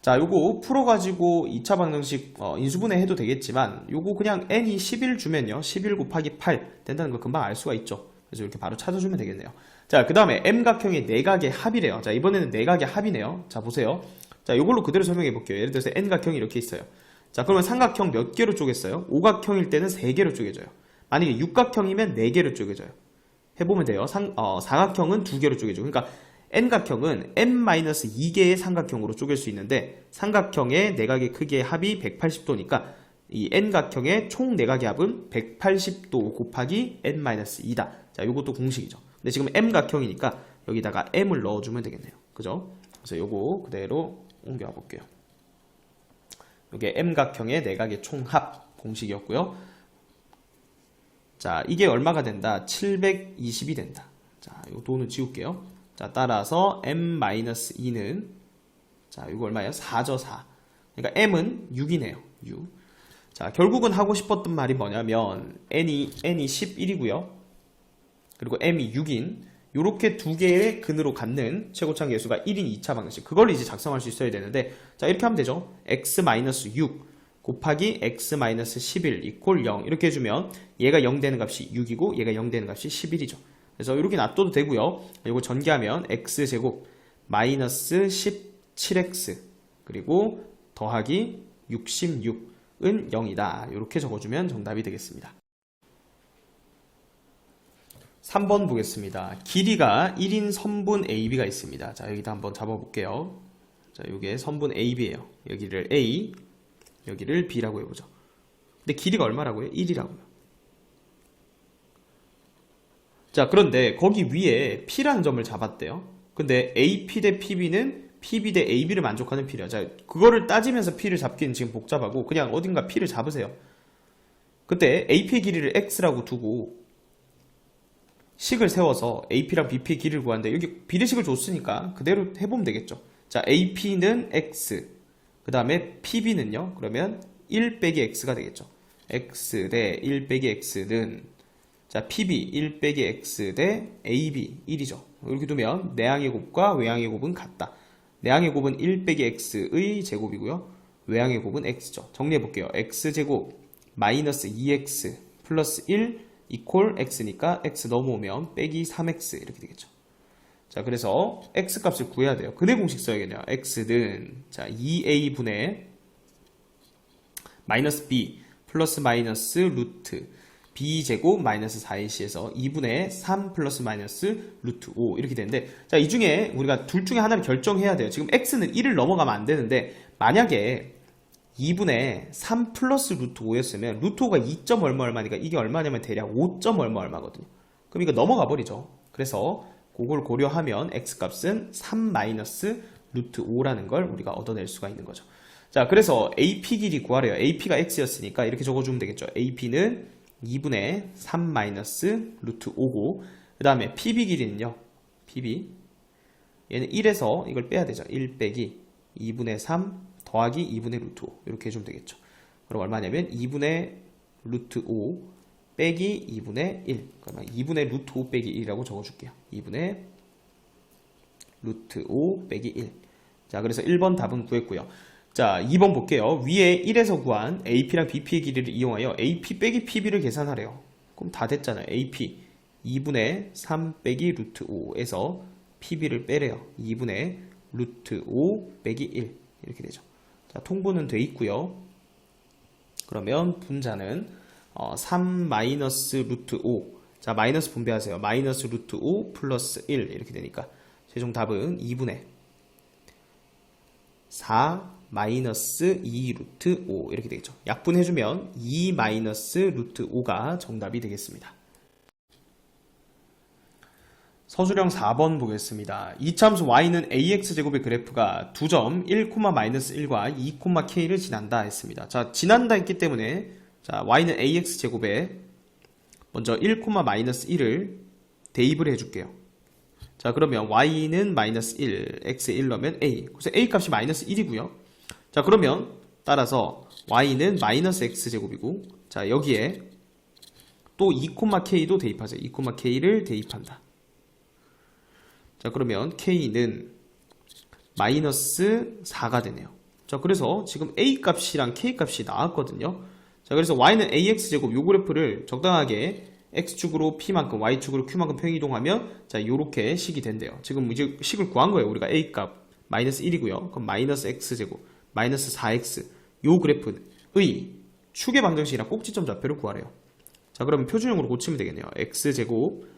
자, 요거 풀어가지고 2차 방정식 인수분해 해도 되겠지만, 요거 그냥 n이 11 주면요 11 곱하기 8 된다는 걸 금방 알 수가 있죠. 그래서 이렇게 바로 찾아주면 되겠네요. 자, 그 다음에 m각형의 내각의 합이래요. 자, 이번에는 내각의 합이네요. 자, 보세요. 자, 요걸로 그대로 설명해 볼게요. 예를 들어서 n각형이 이렇게 있어요. 자, 그러면 삼각형 몇 개로 쪼갰어요? 오각형일 때는 3개로 쪼개져요. 만약에 육각형이면 4개로 쪼개져요. 해보면 돼요. 사각형은 2개로 쪼개져. 그러니까 n각형은 n-2개의 삼각형으로 쪼갤 수 있는데, 삼각형의 내각의 크기의 합이 180도니까 이 n각형의 총 내각의 합은 180도 곱하기 n-2다. 자, 요것도 공식이죠. 근데 지금 m각형이니까 여기다가 m을 넣어주면 되겠네요. 그죠? 그래서 요거 그대로 옮겨와 볼게요. 요게 m각형의 내각의 총합 공식이었고요. 자, 이게 얼마가 된다? 720이 된다. 자, 요 도는 지울게요. 자, 따라서 m-2는, 자, 이거 얼마예요? 4죠, 4. 그러니까 m은 6이네요. 6. 자, 결국은 하고 싶었던 말이 뭐냐면 n이 11이고요. 그리고 m이 6인 요렇게 두 개의 근으로 갖는 최고차항 계수가 1인 2차 방정식. 그걸 이제 작성할 수 있어야 되는데, 자, 이렇게 하면 되죠. x-6 곱하기 x-11 이퀄 0 이렇게 해주면 얘가 0 되는 값이 6이고 얘가 0 되는 값이 11이죠. 그래서 이렇게 놔둬도 되고요. 이거 전개하면 x제곱 마이너스 17x 그리고 더하기 66은 0이다. 이렇게 적어주면 정답이 되겠습니다. 3번 보겠습니다. 길이가 1인 선분 AB가 있습니다. 자, 여기다 한번 잡아볼게요. 자, 요게 선분 AB예요. 여기를 A, 여기를 B라고 해보죠. 근데 길이가 얼마라고요? 1이라고요. 자, 그런데 거기 위에 P라는 점을 잡았대요. 근데 AP 대 PB는 PB 대 AB를 만족하는 P래요. 자, 그거를 따지면서 P를 잡기는 지금 복잡하고 그냥 어딘가 P를 잡으세요. 그때 AP의 길이를 X라고 두고 식을 세워서 AP랑 BP의 길이를 구하는데 여기 비례식을 줬으니까 그대로 해보면 되겠죠. 자, AP는 X, 그 다음에 PB는요, 그러면 1 빼기 X가 되겠죠. X 대 1 빼기 X는, 자, PB 1 빼기 X 대 AB 1이죠. 이렇게 두면 내항의 곱과 외항의 곱은 같다. 내항의 곱은 1 빼기 X의 제곱이고요. 외항의 곱은 X죠. 정리해볼게요. X제곱 마이너스 2X 플러스 1 이퀄 X니까 X 넘어오면 빼기 3X 이렇게 되겠죠. 자, 그래서 X 값을 구해야 돼요. 근해 공식 써야겠네요. X는, 자, 2A분의 마이너스 B 플러스 마이너스 루트 B제곱 마이너스 4AC에서 2분의 3 플러스 마이너스 루트 5 이렇게 되는데, 자, 이 중에 우리가 둘 중에 하나를 결정해야 돼요. 지금 X는 1을 넘어가면 안 되는데, 만약에 2분의 3 플러스 루트 5였으면 루트 5가 2점 얼마 얼마니까 이게 얼마냐면 대략 5점 얼마 얼마거든요. 그럼 이거 넘어가 버리죠. 그래서 그걸 고려하면 X값은 3 마이너스 루트 5라는 걸 우리가 얻어낼 수가 있는 거죠. 자, 그래서 AP 길이 구하래요. AP가 X였으니까 이렇게 적어주면 되겠죠. AP는 2분의 3 마이너스 루트 5고, 그 다음에 PB 길이는요, PB 얘는 1에서 이걸 빼야 되죠. 1 빼기 2분의 3 더하기 2분의 루트 5 이렇게 해주면 되겠죠. 그럼 얼마냐면 2분의 루트 5 빼기 2분의 1, 그러면 2분의 루트 5 빼기 1이라고 적어줄게요. 2분의 루트 5 빼기 1. 자, 그래서 1번 답은 구했고요. 자, 2번 볼게요. 위에 1에서 구한 AP랑 BP의 길이를 이용하여 AP 빼기 PB를 계산하래요. 그럼 다 됐잖아요. AP 2분의 3 빼기 루트 5에서 PB를 빼래요. 2분의 루트 5 빼기 1 이렇게 되죠. 자, 통분은 돼 있고요. 그러면 분자는 3 마이너스 루트 5. 자, 마이너스 분배하세요. 마이너스 루트 5 플러스 1 이렇게 되니까 최종 답은 2분의 4 마이너스 2 루트 5 이렇게 되겠죠. 약분해주면 2 마이너스 루트 5가 정답이 되겠습니다. 서술형 4번 보겠습니다. 이차함수 y는 ax제곱의 그래프가 2점 1,-1과 2,k를 지난다 했습니다. 자, 지난다 했기 때문에, 자, y는 ax제곱에 먼저 1,-1을 대입을 해줄게요. 자, 그러면 y는 마이너스 1, x에 1 넣으면 a. 그래서 a 값이 마이너스 1이고요. 자, 그러면 따라서 y는 마이너스 x제곱이고, 자, 여기에 또 2,k도 대입하세요. 2,k를 대입한다. 자, 그러면 k는 마이너스 4가 되네요. 자, 그래서 지금 a 값이랑 k 값이 나왔거든요. 자, 그래서 y는 ax제곱 요 그래프를 적당하게 x축으로 p만큼 y축으로 q만큼 평이동하면, 자, 요렇게 식이 된대요. 지금 이제 식을 구한 거예요. 우리가 a 값 마이너스 1이고요. 그럼 마이너스 x제곱 마이너스 4x 요 그래프의 축의 방정식이랑 꼭지점 좌표를 구하래요. 자, 그러면 표준형으로 고치면 되겠네요. x제곱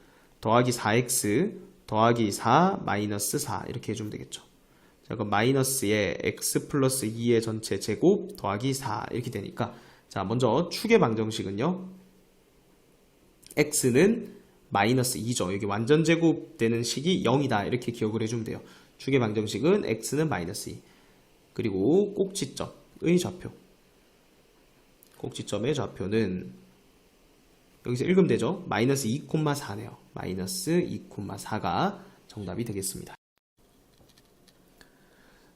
더하기 4x 더하기 4 마이너스 4 이렇게 해주면 되겠죠. 자, 그럼 마이너스에 x 플러스 2의 전체 제곱 더하기 4 이렇게 되니까, 자, 먼저 축의 방정식은요, x는 마이너스 2죠. 여기 완전 제곱 되는 식이 0이다 이렇게 기억을 해주면 돼요. 축의 방정식은 x는 마이너스 2, 그리고 꼭지점의 좌표, 꼭지점의 좌표는 여기서 읽으면 되죠. 마이너스 2,4네요. 마이너스 2,4가 정답이 되겠습니다.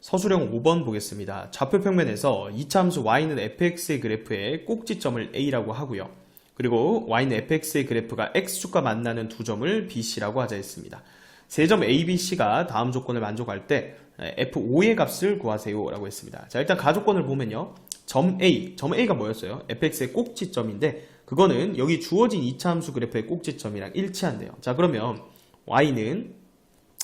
서술형 5번 보겠습니다. 좌표 평면에서 이차함수 y는 fx의 그래프의 꼭지점을 a라고 하고요. 그리고 y는 fx의 그래프가 x축과 만나는 두 점을 bc라고 하자 했습니다. 세 점 a, b, c가 다음 조건을 만족할 때 f5의 값을 구하세요 라고 했습니다. 자, 일단 가조건을 보면요, 점 A가 뭐였어요? fx의 꼭지점인데, 그거는 여기 주어진 이차함수 그래프의 꼭지점이랑 일치한대요. 자, 그러면 y는,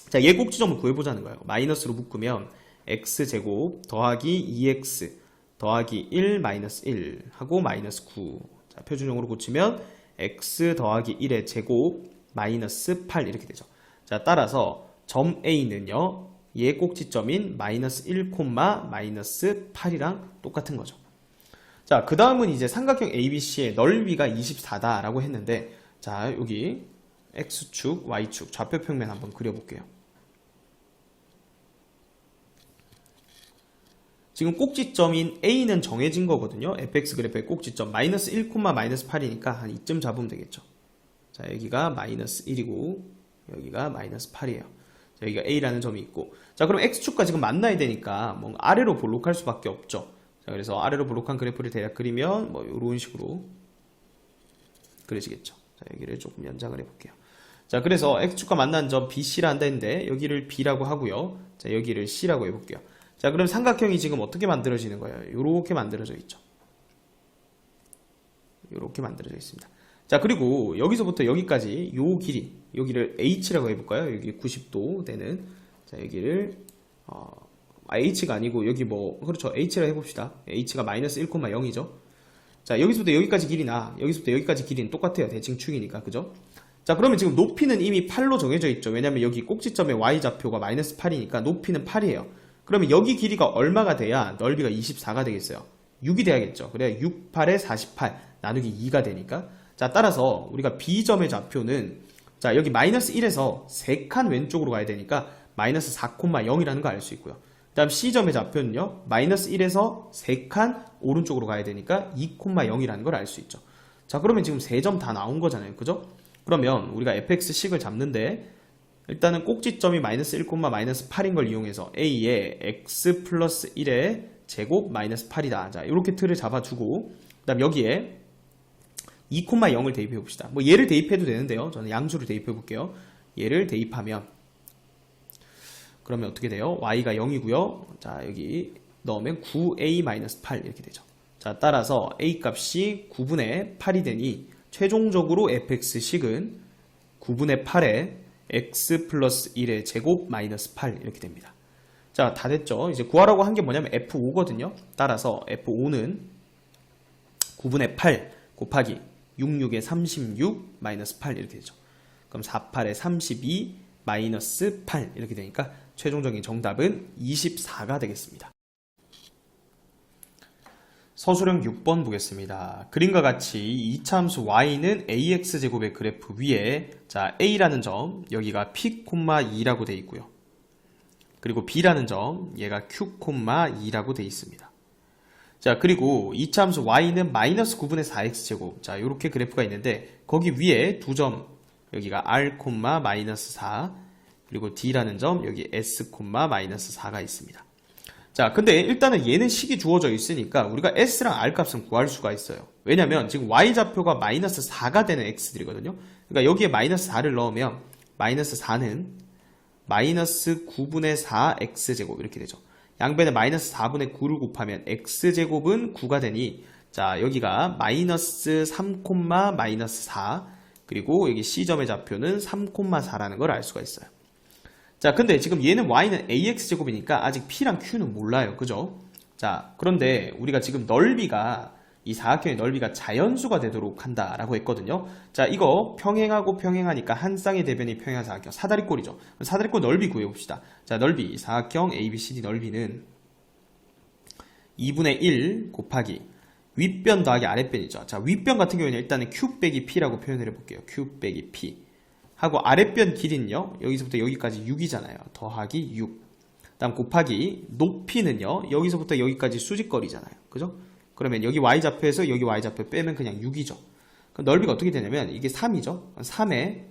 자, 얘 꼭지점을 구해보자는 거예요. 마이너스로 묶으면 x제곱 더하기 2x 더하기 1 마이너스 1 하고 마이너스 9. 자, 표준형으로 고치면 x 더하기 1의 제곱 마이너스 8 이렇게 되죠. 자, 따라서 점 A는요, 얘 꼭지점인 마이너스 1, 마이너스 8이랑 똑같은 거죠. 자, 그 다음은 이제 삼각형 ABC의 넓이가 24다라고 했는데, 자, 여기 X축, Y축, 좌표평면 한번 그려볼게요. 지금 꼭지점인 A는 정해진 거거든요. fx 그래프의 꼭지점 마이너스 1, 마이너스 8이니까 한 이쯤 잡으면 되겠죠. 자, 여기가 마이너스 1이고 여기가 마이너스 8이에요. 자, 여기가 A라는 점이 있고, 자, 그럼 X축과 지금 만나야 되니까 뭔가 아래로 볼록할 수밖에 없죠. 자, 그래서 아래로 볼록한 그래프를 대략 그리면 뭐 이런 식으로 그려지겠죠. 자, 여기를 조금 연장을 해볼게요. 자, 그래서 X축과 만난 점 BC라 한다 했는데 여기를 B라고 하고요. 자, 여기를 C라고 해볼게요. 자, 그럼 삼각형이 지금 어떻게 만들어지는 거예요? 이렇게 만들어져 있죠. 이렇게 만들어져 있습니다. 자, 그리고 여기서부터 여기까지 요 길이, 여기를 H라고 해볼까요? 여기 90도 되는, 자, 여기를 H가 아니고 여기 뭐 그렇죠, H라 해봅시다. H가 마이너스 1, 0이죠. 자, 여기서부터 여기까지 길이나 여기서부터 여기까지 길이는 똑같아요. 대칭축이니까, 그죠? 자, 그러면 지금 높이는 이미 8로 정해져 있죠. 왜냐면 여기 꼭지점의 Y좌표가 마이너스 8이니까 높이는 8이에요. 그러면 여기 길이가 얼마가 돼야 넓이가 24가 되겠어요? 6이 돼야겠죠. 그래야 6, 8에 48 나누기 2가 되니까. 자, 따라서 우리가 B점의 좌표는, 자, 여기 마이너스 1에서 3칸 왼쪽으로 가야 되니까 마이너스 4,0이라는 거 알 수 있고요. 그 다음 C점의 좌표는요, 마이너스 1에서 3칸 오른쪽으로 가야 되니까 2,0이라는 걸 알 수 있죠. 자, 그러면 지금 3점 다 나온 거잖아요. 그죠? 그러면 우리가 fx식을 잡는데, 일단은 꼭지점이 마이너스 1, 마이너스 8인 걸 이용해서 A의 x 플러스 1의 제곱 마이너스 8이다. 자, 이렇게 틀을 잡아주고, 그 다음 여기에 2,0을 대입해 봅시다. 뭐 얘를 대입해도 되는데요. 저는 양수를 대입해 볼게요. 얘를 대입하면, 그러면 어떻게 돼요? y가 0이고요. 자, 여기 넣으면 9a-8 이렇게 되죠. 자, 따라서 a 값이 9분의 8이 되니 최종적으로 fx식은 9분의 8에 x 플러스 1의 제곱 마이너스 8 이렇게 됩니다. 자, 다 됐죠? 이제 구하라고 한 게 뭐냐면 F5거든요. 따라서 F5는 9분의 8 곱하기 66에 36 마이너스 8 이렇게 되죠. 그럼 48에 32 마이너스 8 이렇게 되니까 최종적인 정답은 24가 되겠습니다. 서술형 6번 보겠습니다. 그림과 같이 이차함수 y는 ax제곱의 그래프 위에, 자, a라는 점 여기가 p, 2라고 되어 있고요. 그리고 b라는 점 얘가 q, 2라고 되어 있습니다. 자, 그리고 이차함수 y는 마이너스 9분의 4x제곱, 자, 요렇게 그래프가 있는데 거기 위에 두 점 여기가 r, 마이너스 4, 그리고 d라는 점 여기 s, 마이너스 4가 있습니다. 자, 근데 일단은 얘는 식이 주어져 있으니까 우리가 s랑 r 값은 구할 수가 있어요. 왜냐면 지금 y좌표가 마이너스 4가 되는 x들이거든요. 그러니까 여기에 마이너스 4를 넣으면 마이너스 4는 마이너스 9분의 4x제곱 이렇게 되죠. 양변에 마이너스 4분의 9를 곱하면 x제곱은 9가 되니, 자, 여기가 마이너스 3, 마이너스 4, 그리고 여기 C점의 좌표는 3,4라는 걸 알 수가 있어요. 자, 근데 지금 얘는 y는 ax제곱이니까 아직 p랑 q는 몰라요. 그죠? 자, 그런데 우리가 지금 넓이가, 이 사각형의 넓이가 자연수가 되도록 한다라고 했거든요. 자, 이거 평행하고 평행하니까 한 쌍의 대변이 평행한 사각형, 사다리꼴이죠. 사다리꼴 넓이 구해봅시다. 자, 넓이, 사각형 ABCD 넓이는 2분의 1 곱하기 윗변 더하기 아랫변이죠. 자, 윗변 같은 경우에는 일단은 q 빼기 p라고 표현을 해볼게요. q 빼기 p 하고, 아랫변 길이는요, 여기서부터 여기까지 6이잖아요. 더하기 6. 다음 곱하기 높이는요, 여기서부터 여기까지 수직거리잖아요. 그죠? 그러면 여기 y좌표에서 여기 y좌표 빼면 그냥 6이죠. 그럼 넓이가 어떻게 되냐면 이게 3이죠. 3에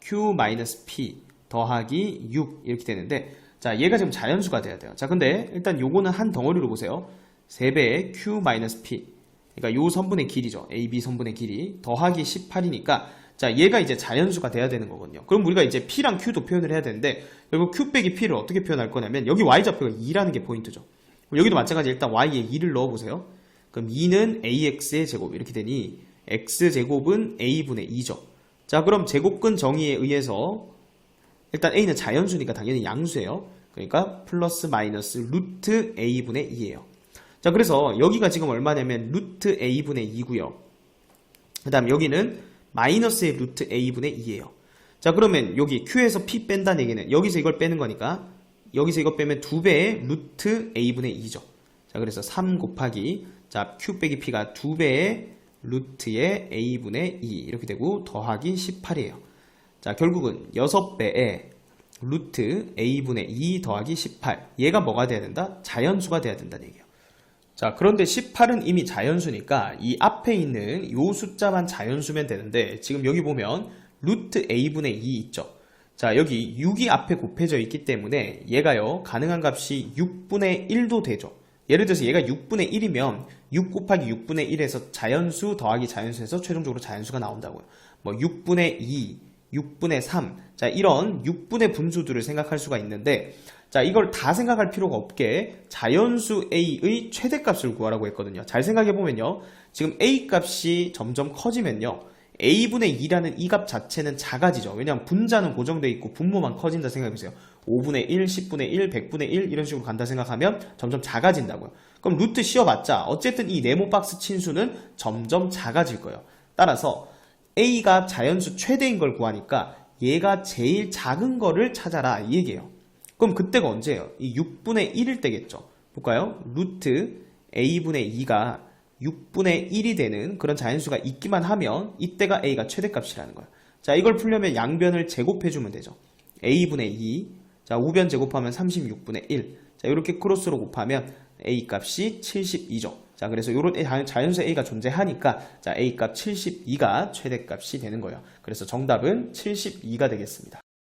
q-p 더하기 6 이렇게 되는데, 자, 얘가 지금 자연수가 돼야 돼요. 자, 근데 일단 요거는 한 덩어리로 보세요. 3배의 q-p, 그러니까 요 선분의 길이죠. AB 선분의 길이 더하기 18이니까, 자, 얘가 이제 자연수가 돼야 되는 거거든요. 그럼 우리가 이제 p랑 q도 표현을 해야 되는데, 결국 q 빼기 p를 어떻게 표현할 거냐면 여기 y좌표가 2라는 게 포인트죠. 여기도 마찬가지, 일단 y에 2를 넣어보세요. 그럼 2는 ax의 제곱 이렇게 되니 x제곱은 a분의 2죠. 자, 그럼 제곱근 정의에 의해서 일단 a는 자연수니까 당연히 양수예요. 그러니까 플러스 마이너스 루트 a분의 2예요. 자, 그래서 여기가 지금 얼마냐면 루트 a분의 2고요. 그 다음 여기는 마이너스의 루트 a분의 2예요. 자, 그러면 여기 Q에서 P 뺀다는 얘기는 여기서 이걸 빼는 거니까 여기서 이거 빼면 2배의 루트 A분의 2죠. 자, 그래서 3 곱하기 자, Q 빼기 P가 2배의 루트의 A분의 2 이렇게 되고 더하기 18이에요. 자, 결국은 6배의 루트 A분의 2 더하기 18 얘가 뭐가 돼야 된다? 자연수가 돼야 된다는 얘기예요. 자, 그런데 18은 이미 자연수니까 이 앞에 있는 요 숫자만 자연수면 되는데 지금 여기 보면 루트 A분의 2 있죠. 자, 여기 6이 앞에 곱해져 있기 때문에 얘가요 가능한 값이 6분의 1도 되죠. 예를 들어서 얘가 6분의 1이면 6 곱하기 6분의 1에서 자연수 더하기 자연수에서 최종적으로 자연수가 나온다고요. 뭐 6분의 2, 6분의 3, 자, 이런 6분의 분수들을 생각할 수가 있는데, 자, 이걸 다 생각할 필요가 없게 자연수 A의 최대값을 구하라고 했거든요. 잘 생각해보면요, 지금 A 값이 점점 커지면요, A분의 2라는 이 값 자체는 작아지죠. 왜냐하면 분자는 고정되어 있고 분모만 커진다 생각해보세요. 5분의 1, 10분의 1, 100분의 1 이런 식으로 간다 생각하면 점점 작아진다고요. 그럼 루트 씌워봤자 어쨌든 이 네모 박스 친수는 점점 작아질 거예요. 따라서 A가 자연수 최대인 걸 구하니까 얘가 제일 작은 거를 찾아라 이 얘기예요. 그럼 그때가 언제예요? 이 6분의 1일 때겠죠. 볼까요? 루트 A분의 2가 6분의 1이 되는 그런 자연수가 있기만 하면 이때가 A가 최대값이라는 거예요. 자, 이걸 풀려면 양변을 제곱해주면 되죠. A분의 2, 자, 우변 제곱하면 36분의 1. 자, 이렇게 크로스로 곱하면 A 값이 72죠. 자, 그래서 요런 자연수 A가 존재하니까 자, A 값 72가 최대값이 되는 거예요. 그래서 정답은 72가 되겠습니다.